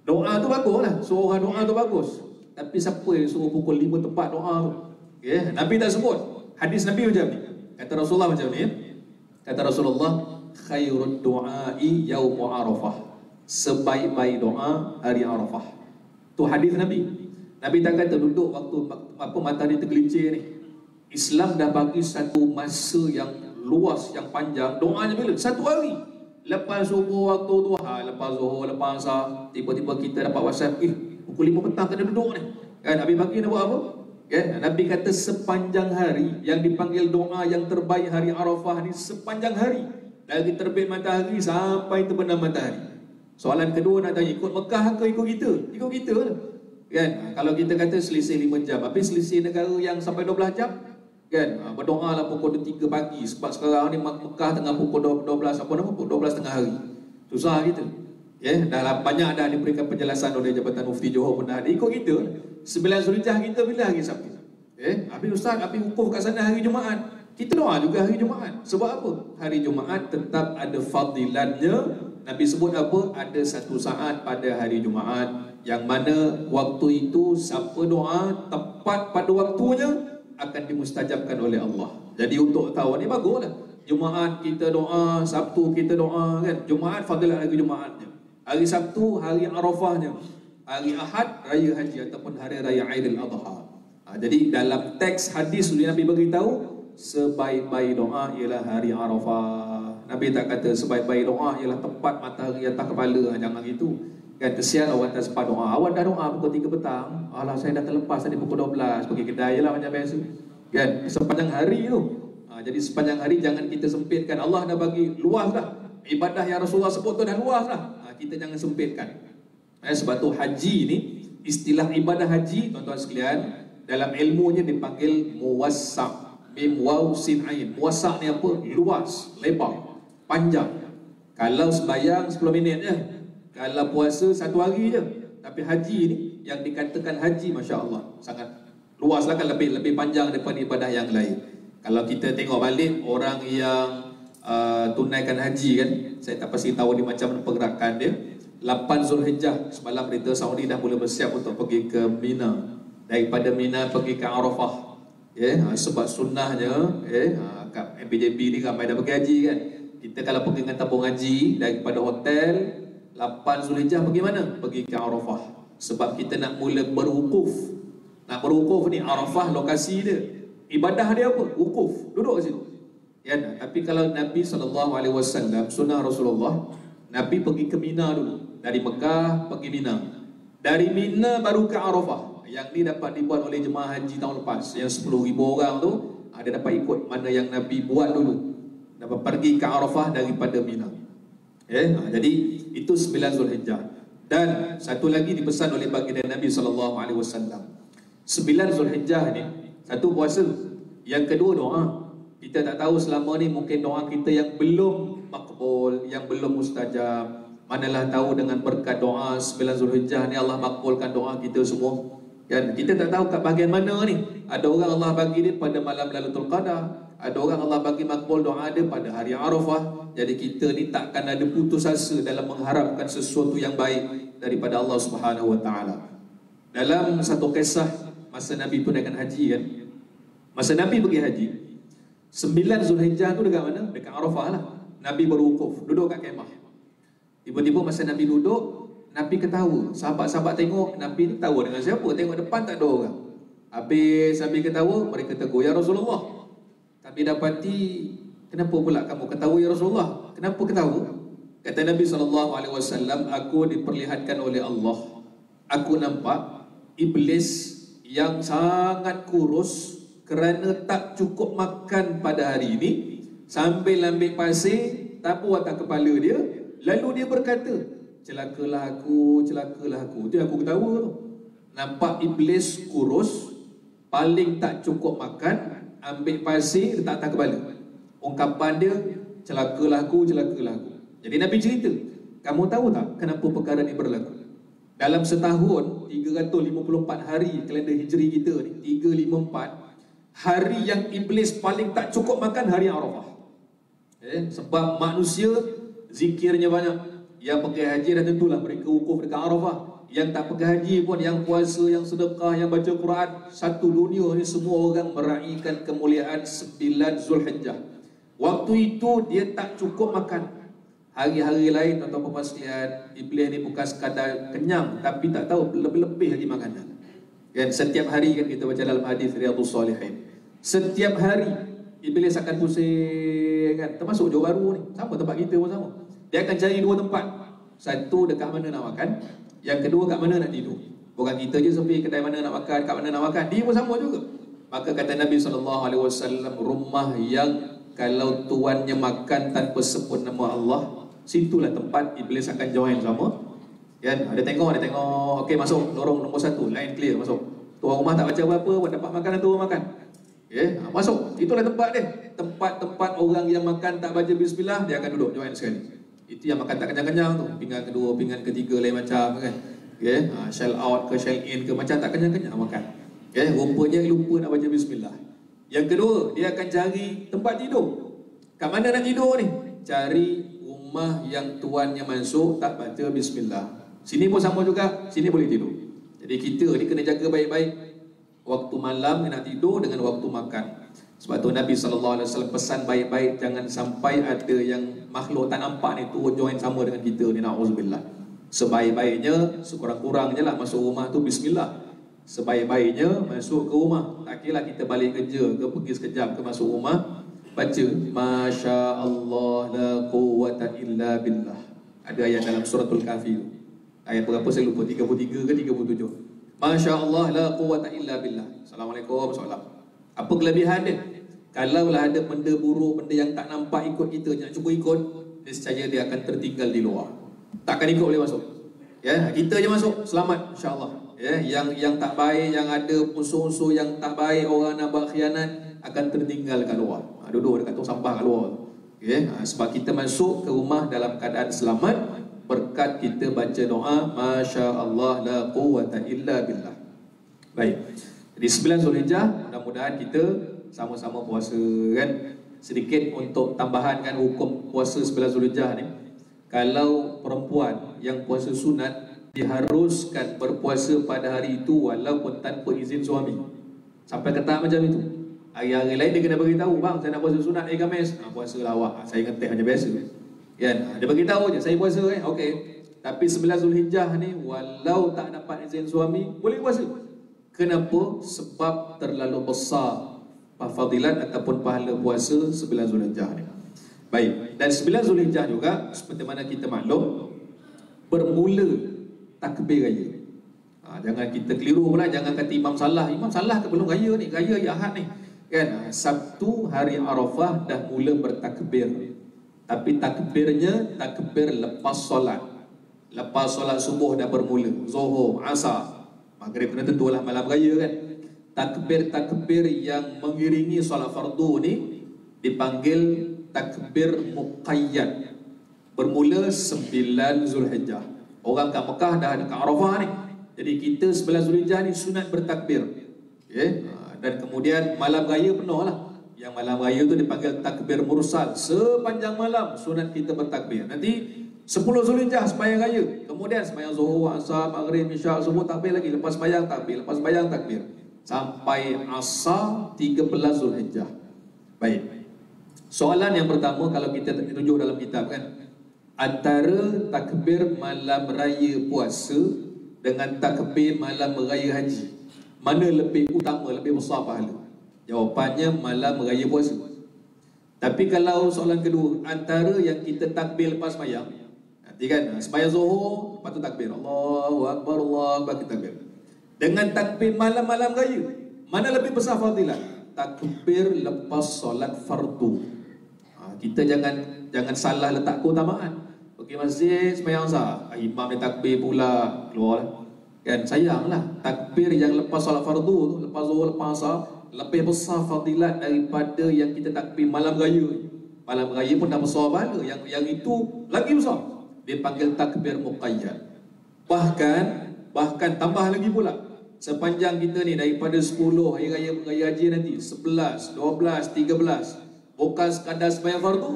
Doa tu bagus lah. Suruh orang doa tu bagus. Tapi siapa yang suruh pukul 5 tepat doa tu? Nabi tak sebut. Hadis Nabi macam ni. Kata Rasulullah macam ni. Kata Rasulullah, khairud du'ai yaumu Arafah. Sebaik-baik doa hari Arafah. Tu hadis Nabi. Nabi tak kata duduk waktu matahari tergelincir ni. Islam dah bagi satu masa yang luas, yang panjang. Doanya bila? Satu hari. Lepas subuh waktu duha, lepas zuhur, lepas asar, tiba-tiba kita dapat WhatsApp, pukul 5 petang kena duduk ni. Kan Nabi bagi nak buat apa? Nabi kata sepanjang hari, yang dipanggil doa yang terbaik hari Arafah ni sepanjang hari, dari terbit matahari sampai terbenam matahari. Soalan kedua nak tanya, ikut Mekah ke ikut kita? Ikut kita lah. Kan? Kalau kita kata selisih 5 jam, habis selisih negara yang sampai 12 jam, kan? Berdoa lah pukul 3 pagi, sebab sekarang ni Mekah tengah pukul 12, pukul 12 tengah hari. Susah gitu. Dah banyak dah diberikan penjelasan oleh Jabatan Mufti Johor pun dah ada. Ikut kita 9 Zulhijjah kita bila hari Sabtu. Habis Ustaz, habis wukuf kat sana hari Jumaat. Kita doa juga hari Jumaat. Sebab apa? Hari Jumaat tetap ada fadilannya. Nabi sebut apa? Ada satu saat pada hari Jumaat yang mana waktu itu siapa doa tepat pada waktunya akan dimustajabkan oleh Allah. Jadi untuk tahun ni baguslah. Jumaat kita doa, Sabtu kita doa kan. Jumaat fadilat hari Jumaatnya. Hari Sabtu hari Arafahnya. Hari Ahad raya haji ataupun hari raya Aidil-Adha. Jadi dalam teks hadis Nabi beritahu sebaik-baik doa ialah hari Arafah. Nabi tak kata sebaik-baik doa ialah tepat matahari atas kepala. Jangan gitu. Kan kesian awak tak sempat doa. Awak dah doa pukul 3 petang. Alah saya dah terlepas tadi pukul 12 pergi kedai lah macam biasa. Kan sepanjang hari tu. Jadi sepanjang hari jangan kita sempitkan. Allah dah bagi luas dah. Ibadah yang Rasulullah sebut tu dah luas dah. Kita jangan sempitkan. Sebab tu haji ni, istilah ibadah haji tuan-tuan sekalian, dalam ilmunya dipanggil muwassa'. Mim waw sin ain. Muwassa' ni apa? Luas, lebar, panjang. Kalau sembahyang 10 minit je. Kalau puasa 1 hari je. Tapi haji ni yang dikatakan haji, masya-Allah, sangat luas lah kan, lebih panjang daripada ibadah yang lain. Kalau kita tengok balik orang yang tunaikan haji kan, saya tak pasti tahu ni macam mana pergerakan dia. 8 Zulhijjah semalam berita Saudi dah mula bersiap untuk pergi ke Mina. Daripada Mina pergi ke Arafah. Sebab sunnahnya kat MPJB ni ramai dah pergi haji kan. Kita kalau pergi dengan tabung haji daripada hotel 8 Zulhijjah pergi mana? Pergi ke Arafah. Sebab kita nak mula berwukuf. Nak berwukuf ni, Arafah lokasi dia. Ibadah dia apa? Wukuf. Duduk kat situ. Ya, tapi kalau Nabi SAW, sunnah Rasulullah, Nabi pergi ke Mina dulu. Dari Mekah pergi Mina. Dari Mina baru ke Arafah. Yang ni dapat dibuat oleh jemaah haji tahun lepas. Yang 10,000 orang tu, ada dapat ikut mana yang Nabi buat dulu. Dapat pergi ke Arafah daripada Mina. Jadi itu 9 Zulhijjah. Dan satu lagi dipesan oleh baginda Nabi SAW. 9 Zulhijjah ni, satu puasa. Yang kedua doa. Kita tak tahu selama ni mungkin doa kita yang belum makbul, yang belum mustajab. Manalah tahu dengan berkat doa 9 Zulhijjah ni Allah makbulkan doa kita semua. Dan kita tak tahu kat bahagian mana ni. Ada orang Allah bagi dia pada malam Lailatul Qadar. Ada orang Allah bagi makbul doa dia pada hari Arafah. Jadi kita ni takkan ada putus asa dalam mengharapkan sesuatu yang baik daripada Allah Subhanahu Wa Taala. Dalam satu kisah masa Nabi tunaikan haji kan. Masa Nabi pergi haji, 9 Zulhijjah tu dekat mana? Dekat Arafah lah. Nabi berwukuf, duduk kat kemah. Tiba-tiba masa Nabi duduk, Nabi ketawa. Sahabat-sahabat tengok, Nabi ni ketawa dengan siapa? Tengok depan tak ada orang. Habis Nabi ketawa, mereka tegur, "Ya Rasulullah." Tapi dapati, "Kenapa pula kamu ketawa ya Rasulullah? Kenapa ketawa?" Kata Nabi SAW, "Aku diperlihatkan oleh Allah. Aku nampak iblis yang sangat kurus kerana tak cukup makan pada hari ini, sambil ambil pasir tapu atas kepala dia, lalu dia berkata, 'Celakalah aku, celakalah aku.'" Itu aku ketawa tu. Nampak iblis kurus, paling tak cukup makan, ambil pasir letak atas kepala. Ungkapan dia, "Celakalah aku, celakalah aku." Jadi Nabi cerita, kamu tahu tak kenapa perkara ni berlaku? Dalam setahun 354 hari kalender hijri kita ni, 354 hari yang iblis paling tak cukup makan hari Arafah. Sebab manusia zikirnya banyak. Yang pergi haji dah tentulah mereka wukuf dekat Arafah. Yang tak pergi haji pun, yang puasa, yang sedekah, yang baca Quran, satu dunia ni semua orang meraihkan kemuliaan 9 Zulhijjah. Waktu itu dia tak cukup makan. Hari-hari lain tuan-tuan sekalian, iblis ni bukan sekadar kenyang, tapi tak tahu lebih-lebih lagi makanan. Kan setiap hari kan kita baca dalam hadis Riyadhus Shalihin, setiap hari iblis akan pusing kan, termasuk Johor Bahru ni, sama tempat kita pun sama. Dia akan cari dua tempat. Satu dekat mana nak makan, yang kedua kat mana nak tidur. Bukan kita je sepi kedai mana nak makan, kat mana nak makan, dia pun sama juga. Maka kata Nabi SAW, rumah yang kalau tuannya makan tanpa sebut nama Allah, situlah tempat iblis akan join sama. Kan? Ada tengok, okey masuk, lorong nombor 1, line clear, masuk. Tuan rumah tak baca apa-apa, buat dapat makanan tu makan. Masuk, itulah tempat dia. Tempat-tempat orang yang makan tak baca bismillah, dia akan duduk join sekali. Itu yang makan tak kenyang-kenyang tu, pinggan kedua, pinggan ketiga lain macam kan. Shell out ke shell in ke, macam tak kenyang-kenyang makan. Rupanya lupa nak baca bismillah. Yang kedua, dia akan cari tempat tidur. Kat mana nak tidur ni? Cari rumah yang tuannya masuk tak baca bismillah. Sini pun sama juga, sini boleh tidur. Jadi kita ni kena jaga baik-baik waktu malam nak tidur dengan waktu makan. Sebab tu Nabi SAW pesan baik-baik, jangan sampai ada yang makhluk tak nampak ni turun join sama dengan kita ni, na'udzubillah. Sebaik-baiknya, sekurang-kurangnya lah masuk rumah tu bismillah. Sebaik-baiknya masuk ke rumah, tak kira kita balik kerja ke, pergi sekejap ke masuk rumah, baca Masya Allah la quwwata illa billah. Ada ayat dalam suratul Kahfi, ayat berapa saya lupa, 33 ke 37. Masya Allah la quwwata illa billah. Assalamualaikum, salam. Apa kelebihan dia? Kalaulah ada benda buruk, benda yang tak nampak ikut kita, nak cuba ikut, nescaya dia akan tertinggal di luar, takkan ikut boleh masuk. Kita je masuk, selamat insya-Allah. Yang tak baik, yang ada unsur-unsur yang tak baik, orang nak buat khianat, akan tertinggal kat luar. Duduk dekat tong sampah kat luar. Sebab kita masuk ke rumah dalam keadaan selamat berkat kita baca doa Masya Allah la quwwata illa billah. Baik. Jadi 9 Zulhijjah, mudah-mudahan kita sama-sama puasa kan. Sedikit untuk tambahan kan hukum puasa 9 Zulhijjah ni. Kalau perempuan yang puasa sunat diharuskan berpuasa pada hari itu walaupun tanpa izin suami. Sampai ketat macam itu. Hari-hari lain dia kena beritahu, bang saya nak puasa sunat Khamis. Puasa lah awak, saya ngetek macam biasa. Kan? Dia beritahu je, saya puasa okey. Tapi 9 Zulhijjah ni walau tak dapat izin suami boleh puasa. Kenapa? Sebab terlalu besar fadilat ataupun pahala puasa 9 Zulhijjah ni. Baik, dan 9 Zulhijjah juga seperti mana kita maklum bermula takbir raya. Jangan kita keliru pula, jangan kata Imam salah ke belum raya ni, raya Ahad ni. Kan Sabtu hari Arafah dah mula bertakbir. Tapi takbirnya takbir lepas solat. Lepas solat subuh dah bermula, Zuhur, Asar, Maghrib kena tentulah malam raya kan. Takbir-takbir yang mengiringi solat fardu ni dipanggil takbir muqayyad. Bermula 9 Zulhijjah. Orang kat Mekah dah dekat Arafah ni. Jadi kita 9 Zulhijjah ni sunat bertakbir. Okay? Dan kemudian malam raya penuh lah. Yang malam raya tu dipanggil takbir mursal. Sepanjang malam sunat kita bertakbir. Nanti 10 Zulhijjah sembahyang raya. Kemudian sembahyang Zuhur, Asar, Maghrib, Isyak, subuh takbir lagi. Lepas sembahyang takbir, lepas sembahyang takbir. Sampai Asar 13 Zulhijjah. Baik. Soalan yang pertama kalau kita tunjuk dalam kitab kan, antara takbir malam raya puasa dengan takbir malam raya haji, mana lebih utama, lebih besar pahala? Jawapannya malam raya puasa. Tapi kalau soalan kedua, antara yang kita takbir lepas sembahyang, nanti kan sembahyang Zuhur, lepas tu takbir Allahu Akbar, Allahu Akbar, kita takbir. Dengan takbir malam-malam raya, mana lebih besar fadilat? Takbir lepas solat fardu. Kita jangan salah letak keutamaan. Pergi masjid sembahyang asar, imam dia takbir pula, keluar kan, sayanglah. Takbir yang lepas solat fardu tu, lepas zuhur, lepas asar, lebih besar fadilat daripada yang kita takbir malam raya. Malam raya pun dah besar pahala, yang itu lagi besar. Dia panggil takbir muqayyad. Bahkan tambah lagi pula, sepanjang kita ni daripada 10 hari raya haji nanti, 11, 12, 13, bukan sekadar sembahyang fardu,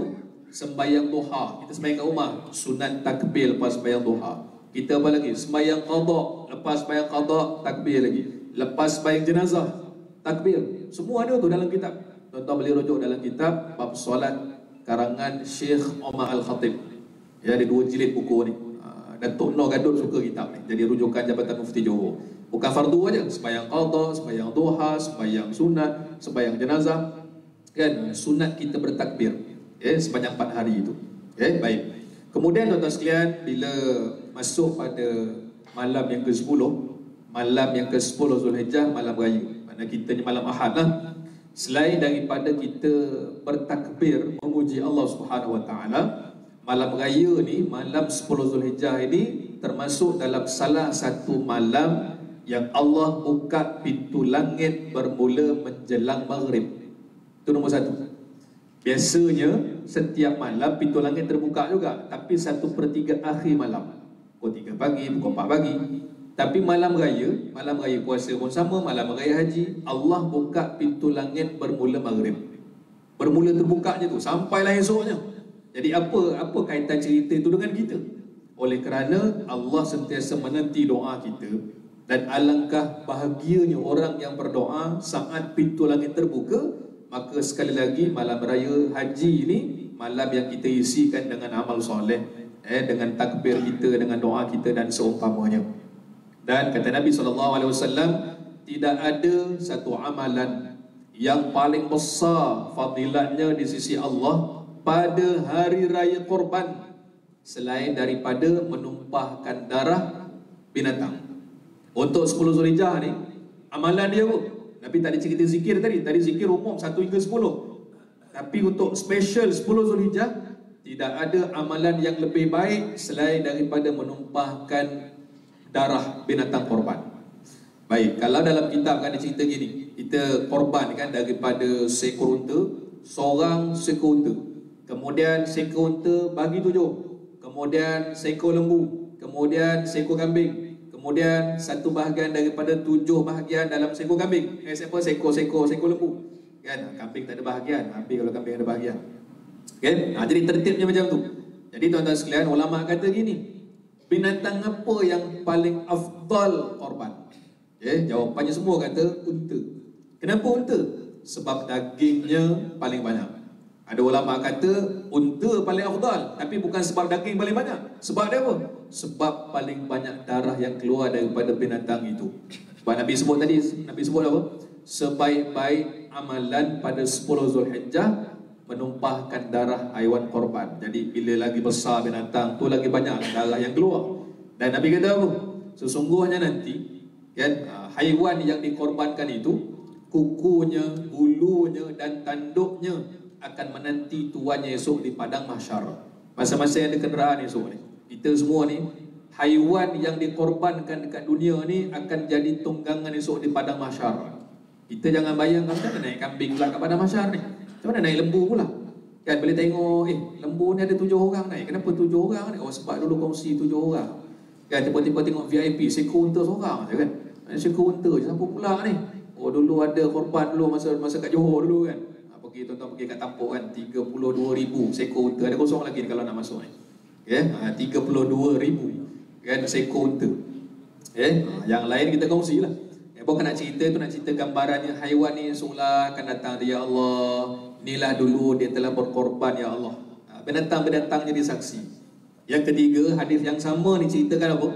sembahyang duha. Kita sembahyang kat rumah, sunat takbir lepas sembahyang duha. Kita apa lagi? Sembahyang qada, lepas sembahyang qada takbir lagi. Lepas sembahyang jenazah takbir. Semua ada tu dalam kitab. Tuan-tuan boleh rujuk dalam kitab bab solat karangan Syekh Omar Al-Khatib. Ya, ada 2 jilid buku ni. Datuk Noh Gadot suka kitab ni. Jadi rujukan Jabatan Mufti Johor. Bukan fardu aja, sembahyang qada, sembahyang duha, sembahyang sunat, sembahyang jenazah. Kan sunat kita bertakbir sepanjang 4 hari itu. Baik. Kemudian tuan-tuan sekalian, bila masuk pada malam yang ke-10, malam yang ke-10 Zulhijjah, malam raya, mana kita ni malam Ahad lah. Selain daripada kita bertakbir memuji Allah Subhanahu Wa Taala, malam raya ni, malam 10 Zulhijjah ini termasuk dalam salah satu malam yang Allah buka pintu langit bermula menjelang maghrib. Itu nombor 1. Biasanya setiap malam pintu langit terbuka juga, tapi 1/3 akhir malam, pukul 3 pagi, pukul 4 pagi. Tapi malam raya puasa pun sama, malam raya haji, Allah buka pintu langit bermula maghrib. Bermula terbukanya tu sampailah esoknya. Jadi apa kaitan cerita itu dengan kita? Oleh kerana Allah sentiasa menanti doa kita, dan alangkah bahagianya orang yang berdoa saat pintu langit terbuka. Maka sekali lagi malam raya haji ini malam yang kita isikan dengan amal soleh, dengan takbir kita, dengan doa kita dan seumpamanya. Dan kata Nabi SAW, tidak ada satu amalan yang paling besar fadilatnya di sisi Allah pada hari raya Korban selain daripada menumpahkan darah binatang. Untuk 10 Zulhijjah ni, amalan dia apa? Nabi tak ada cerita zikir tadi zikir umum 1 hingga 10. Tapi untuk special 10 Zulhijjah, tidak ada amalan yang lebih baik selain daripada menumpahkan darah binatang korban. Baik, kalau dalam kitab kan ada cerita gini, kita korban kan daripada seekor unta, seorang seekor unta, kemudian seekor unta bagi 7, kemudian seekor lembu, kemudian seekor kambing, kemudian satu bahagian daripada 7 bahagian dalam seekor kambing. Seekor lembu. Kan? Kambing tak ada bahagian. Habis kalau kambing ada bahagian. Okay? Jadi tertibnya macam tu. Jadi tuan-tuan sekalian, ulama kata gini, binatang apa yang paling afdal korban? Jawapannya semua kata unta. Kenapa unta? Sebab dagingnya paling banyak. Ada ulama kata unta paling afdal, tapi bukan sebab daging paling banyak. Sebab dia apa? Sebab paling banyak darah yang keluar daripada binatang itu. Sebab Nabi sebut tadi, Nabi sebut apa? Sebaik-baik amalan pada 10 Zulhijjah menumpahkan darah haiwan korban. Jadi bila lagi besar binatang tu, lagi banyak darah yang keluar. Dan Nabi kata apa? Sesungguhnya nanti kan, haiwan yang dikorbankan itu, kukunya, bulunya dan tanduknya akan menanti tuannya esok di padang mahsyar. Masa-masa yang ada kenderaan esok ni, kita semua ni, haiwan yang dikorbankan dekat dunia ni akan jadi tunggangan esok di padang mahsyar. Kita jangan bayangkan macam mana naik kambing pula kat padang mahsyar ni, macam mana naik lembu pula kan. Boleh tengok, lembu ni ada 7 orang naik. Kenapa 7 orang ni? Oh, sebab dulu kongsi 7 orang kan. Tiba-tiba tengok VIP, seekor unta seorang je kan. Seekor unta je, siapa pula ni? Oh, dulu ada korban dulu masa kat Johor dulu kan. Pergi tuan-tuan pergi kat Tampuk kan, 32,000 seekor unta. Ada kosong lagi kalau nak masuk ni. 32,000 kan seekor unta. Yang lain kita kongsi lah. Bukan nak cerita tu, nak cerita gambarannya haiwan ni seolah akan datang dia, ya Allah, inilah dulu dia telah berkorban ya Allah. Binatang-binatang jadi saksi. Yang ketiga, hadis yang sama ni ceritakan apa?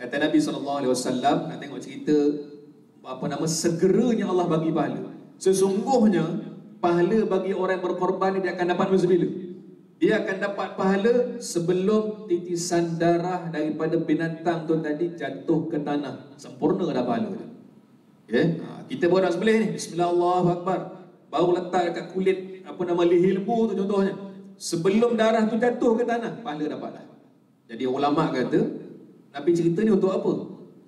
Kata Nabi SAW, nak tengok cerita segeranya Allah bagi pahala. Sesungguhnya pahala bagi orang yang berkorban ni dia akan dapat masa bila? Dia akan dapat pahala sebelum titisan darah daripada binatang tu tadi jatuh ke tanah. Sempurna dah pahala dia. Kita baru nak sembelih ni, Bismillahirrahmanirrahim, baru letak dekat kulit leher lembu tu contohnya, sebelum darah tu jatuh ke tanah, pahala dapat dah. Jadi ulama kata Nabi cerita ni untuk apa?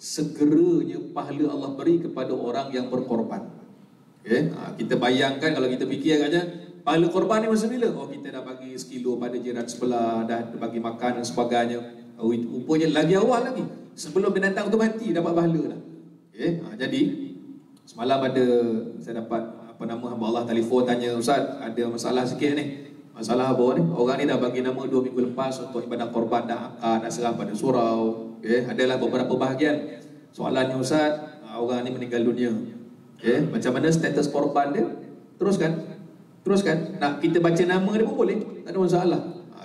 Segeranya pahala Allah beri kepada orang yang berkorban. Kita bayangkan kalau kita fikir agaknya, pahala korban ni masa bila? Oh, kita dah bagi sekilo pada jiran sebelah, dah bagi makan dan sebagainya. Rupanya lagi awal lagi, sebelum binatang tu mati dapat pahala dah. Jadi semalam saya dapat hamba Allah telefon tanya, Ustaz, ada masalah sikit ni. Masalah apa ni? Orang ni dah bagi nama 2 minggu lepas untuk ibadah korban, dah akad, dah serah pada surau. Adalah beberapa bahagian. Soalannya, Ustaz, orang ni meninggal dunia. Macam mana status korban dia? Teruskan. Nak kita baca nama dia pun boleh, tak ada masalah.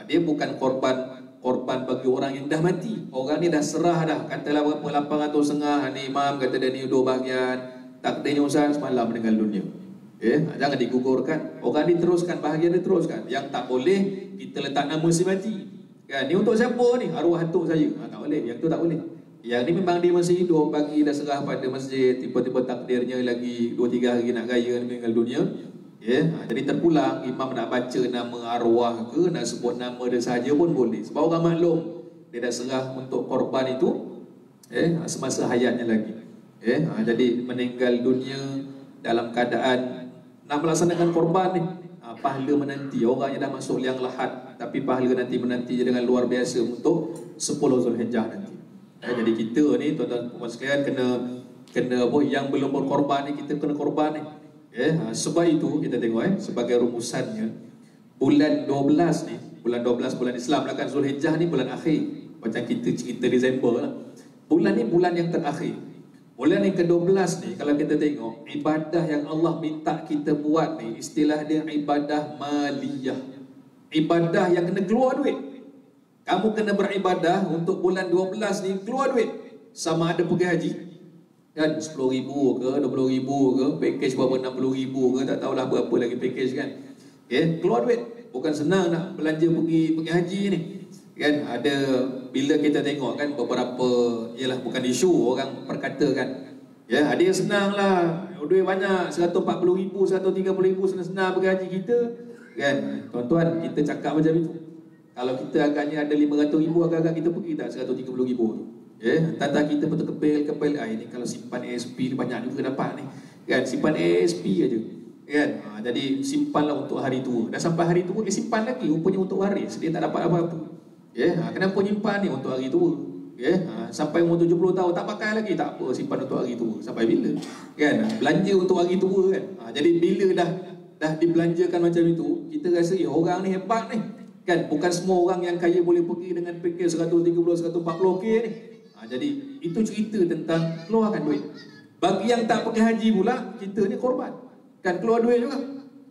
Dia bukan korban bagi orang yang dah mati. Orang ni dah serah dah. Katalah berapa 800 ni imam kata dia ni 2 bahagian. Takdirnya Ustaz semalam meninggal dunia. Jangan digugurkan. Orang ni teruskan, bahagian dia teruskan. Yang tak boleh kita letak nama si mati. Kan, ni untuk siapa ni? Arwah hantu saya. Tak boleh, yang tu tak boleh. Yang ni memang dia masih hidup, bagi dah serah pada masjid, tiba-tiba takdirnya lagi 2-3 hari nak raya meninggal dunia. Jadi terpulang imam nak baca nama arwah ke, nak sebut nama dia saja pun boleh. Sebab orang maklum dia dah serah untuk korban itu semasa hayatnya lagi. Jadi meninggal dunia dalam keadaan nak melaksanakan korban ni, pahala menanti. Orang yang dah masuk liang lahat, tapi pahala nanti menanti dengan luar biasa untuk 10 Zulhijjah nanti. Jadi kita ni tuan-tuan sekalian kena apa, yang belum berkorban ni kita kena korban ni. Sebab itu kita tengok sebagai rumusannya, bulan 12 ni, bulan 12 bulan Islam lah kan, Zulhijjah ni bulan akhir. Macam kita cerita Disember lah. Bulan ni bulan yang terakhir. Bulan yang ke-12 ni kalau kita tengok, ibadah yang Allah minta kita buat ni, istilah dia ibadah maliyah. Ibadah yang kena keluar duit. Kamu kena beribadah untuk bulan 12 ni, keluar duit. Sama ada pergi haji kan, 10,000 ke 20,000 ke, package berapa 60,000 ke, tak tahulah berapa lagi package kan. Keluar duit. Bukan senang nak belanja pergi haji ni kan. Ada bila kita tengok kan beberapa, ialah bukan isu, orang perkatakan ada yang senang lah, duit banyak, 140,000, 130,000 senang-senang pergi haji kita kan. Tuan-tuan, kita cakap macam itu. Kalau kita agaknya ada 500,000, agak-agak kita pergi tak 130,000 tu. Tata kita betul kepel ini kalau simpan ASP ni banyak juga dapat ni kan, simpan ASP aja kan. Jadi simpanlah untuk hari tua. Dah sampai hari tua simpan lagi, rupanya untuk waris, dia tak dapat apa-apa. Kenapa nyimpan ni untuk hari tua? Sampai umur 70 tahun tak pakai lagi, tak apa, simpan untuk hari tua. Sampai bila kan? Belanja untuk hari tua kan. Jadi bila dah dibelanjakan macam itu, kita rasa orang ni hebat ni kan. Bukan semua orang yang kaya boleh pergi dengan package 130, 140k ni. Jadi itu cerita tentang keluarkan duit. Bagi yang tak pergi haji pula, kita ni korban kan, keluar duit juga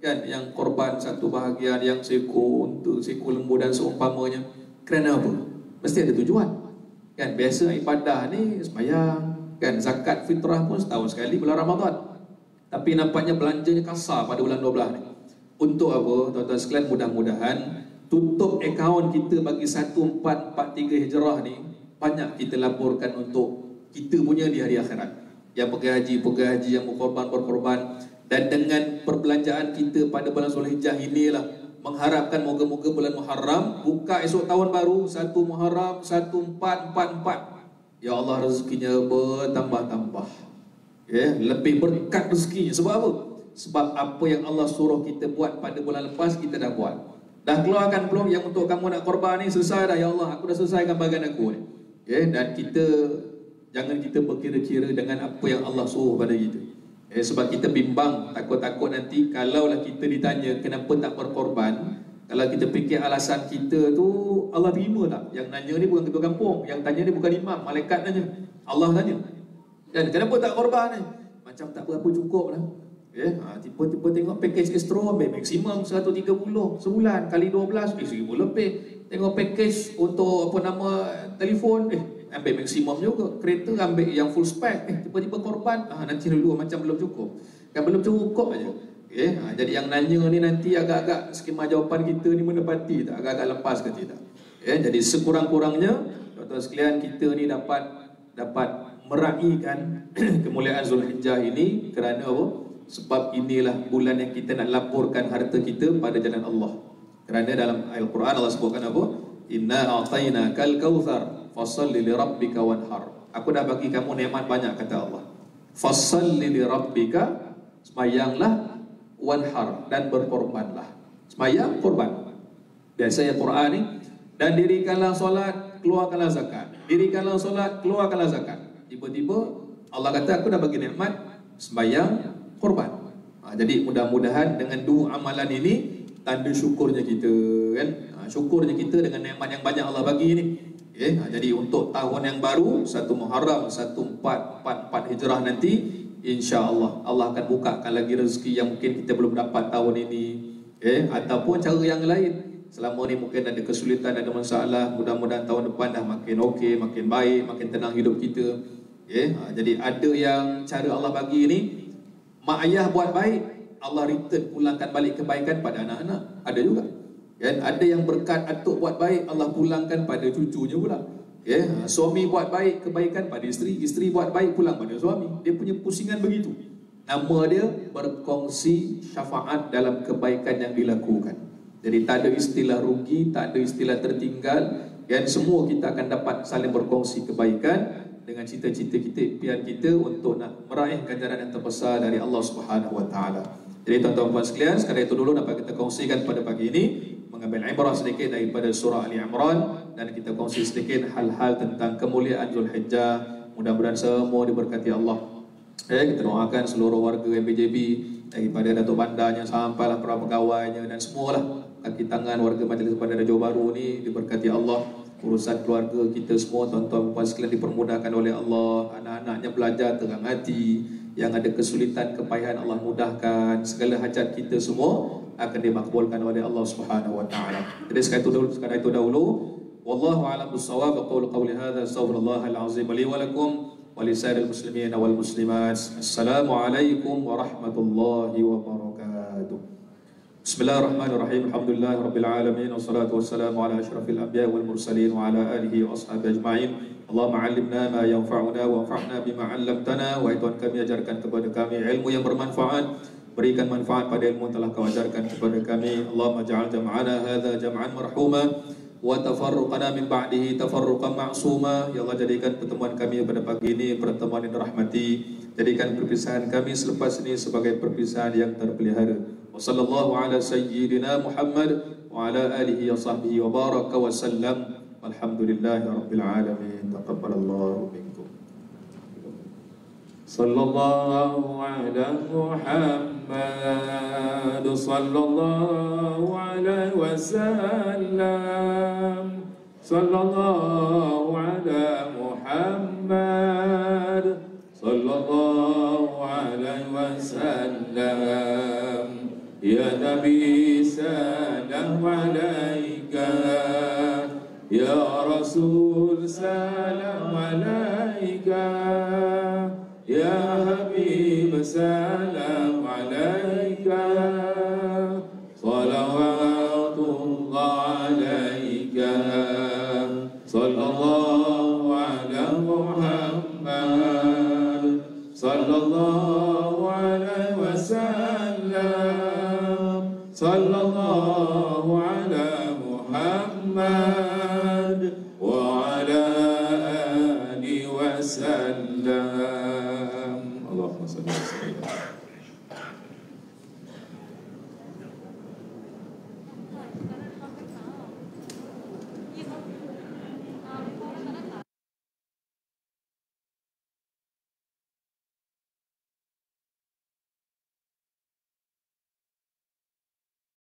kan, yang korban satu bahagian, yang seekor unta, seekor lembu dan seumpamanya. Kerana apa? Mesti ada tujuan. Kan biasa ibadah ni sembahyang, kan zakat fitrah pun setahun sekali bulan Ramadan. Tapi nampaknya belanjanya kasar pada bulan 12 ni. Untuk apa? Tuan-tuan sekalian, mudah-mudahan tutup akaun kita bagi 1443 Hijrah ni banyak kita laporkan untuk kita punya di hari akhirat. Yang pergi haji, yang berkorban. Dan dengan perbelanjaan kita pada bulan Zulhijjah inilah, mengharapkan moga-moga bulan Muharram buka esok tahun baru 1 Muharram 1444. Ya Allah, rezekinya bertambah-tambah. Ya, lebih berkat rezekinya. Sebab apa? Sebab apa yang Allah suruh kita buat pada bulan lepas kita dah buat. Dah keluarkan belum yang untuk kamu nak korban ni? Selesai dah ya Allah, aku dah selesaikan bagian aku ni. Ya, dan jangan kita berkira-kira dengan apa yang Allah suruh pada kita. Sebab kita bimbang, takut-takut nanti kalaulah kita ditanya kenapa tak berkorban, kalau kita fikir alasan kita tu Allah terima tak? Yang nanya ni bukan ketua kampung, yang tanya ni bukan imam, malaikat tanya, Allah tanya. Dan kenapa tak korban ni? Macam tak berapa cukup lah. Tiba-tiba tengok package extra, ambil maksimum 130 sebulan kali 12, 1000 lebih. Tengok package untuk telefon, ambil maksimum juga. Kereta ambil yang full spec, tiba-tiba korban, nanti dulu macam belum cukup. Kan belum cukup aja. Jadi yang nanya ni nanti agak-agak skema jawapan kita ni menepati tak, agak-agak lepas ke tidak. Jadi sekurang-kurangnya tuan-tuan sekalian, kita ni dapat meraihkan kemuliaan Zulhijjah ini kerana apa? Sebab inilah bulan yang kita nak laporkan harta kita pada jalan Allah. Kerana dalam Al-Quran Allah sebutkan apa? Inna a'tainakal kautsar fasalli li rabbika wanhar. Aku dah bagi kamu nikmat banyak, kata Allah. Fasalli li rabbika, sembayanglah, wanhar, dan berkorbanlah. Sembayang, korban. Biasanya Quran ni, dan dirikanlah solat, keluarkanlah zakat. Dirikanlah solat, keluarkanlah zakat. Tiba-tiba Allah kata aku dah bagi nikmat, sembayang, korban. Jadi mudah-mudahan dengan dua amalan ini tanda syukurnya kita, kan? Syukurnya kita dengan nikmat yang banyak Allah bagi ni. Jadi untuk tahun yang baru 1 Muharram 1444 Hijrah nanti, insya-Allah Allah akan bukakan lagi rezeki yang mungkin kita belum dapat tahun ini, ataupun cara yang lain. Selama ni mungkin ada kesulitan, ada masalah, mudah-mudahan tahun depan dah makin okey, makin baik, makin tenang hidup kita. Jadi ada yang cara Allah bagi ni, mak ayah buat baik, Allah return, pulangkan balik kebaikan pada anak-anak. Ada juga. Ada yang berkat atuk buat baik, Allah pulangkan pada cucunya pula. Suami buat baik, kebaikan pada isteri, isteri buat baik, pulang pada suami. Dia punya pusingan begitu. Nama dia berkongsi syafaat dalam kebaikan yang dilakukan. Jadi tak ada istilah rugi, tak ada istilah tertinggal. Semua kita akan dapat saling berkongsi kebaikan dengan cita-cita kita, impian kita untuk nak meraih ganjaran yang terbesar dari Allah Subhanahu Wa Taala. Jadi tuan-tuan puan sekalian, sekarang itu dulu dapat kita kongsikan pada pagi ini, mengambil ibrah sedikit daripada surah Ali Imran, dan kita kongsi sedikit hal-hal tentang kemuliaan Zulhijjah. Mudah-mudahan semua diberkati Allah. Kita doakan seluruh warga MPJB, daripada Datuk Bandarnya sampailah para pegawainya dan semualah kaki tangan warga Majlis Bandar Johor Bahru ni diberkati Allah. Urusan keluarga kita semua, tuan-tuan puan sekalian, dipermudahkan oleh Allah. Anak-anaknya belajar terang hati, yang ada kesulitan, kepayahan Allah mudahkan. Segala hajat kita semua akan dimakbulkan oleh Allah Subhanahu Wa Taala. Jadi sekarang itu dahulu. Wallahu a'lam bissawab. Aqulu qawli hadza, astaghfirullahal azim li wa lakum wa li sa'iril muslimin wal muslimat. Assalamualaikum warahmatullahi wabarakatuh. Bismillahirrahmanirrahim. Alhamdulillahirabbil alamin, wassalatu wassalamu ala asyrafil anbiya'i wal mursalin wa ala alihi wa ashabihi ajma'in. Allahumma 'allimna ma yanfa'una wa anfa'na bima 'allamtana. Wahai Tuhan kami, ajarkan kepada kami ilmu yang bermanfaat, berikan manfaat pada ilmu yang telah Kau ajarkan kepada kami. Allahumma ja'al jam'ana hadza jam'an marhuma wa tafarruqana min ba'dihi tafarruqan ma'suma. Ya Allah, jadikan pertemuan kami pada pagi ini pertemuan yang dirahmati. Jadikan perpisahan kami selepas ini sebagai perpisahan yang terpelihara. Wa sallallahu ala sayyidina Muhammad wa ala alihi wa sahbihi wa baraka wa sallam. Walhamdulillahi rabbil alamin. Taqabbalallahu minkum. Sallallahu ala Muhammad, sallallahu alaihi wasallam. Sallallahu ala Muhammad, sallallahu alaihi wasallam. Ya Nabi salam alaika, Ya Rasul salam alaika, Ya Habib salam alaika, salawatullah alaika, sallallahu ala Muhammad, sallallahu alaihi wasallam, sallallahu ala Muhammad wa ala alihi wasallam. Allahumma salli ala sayyidina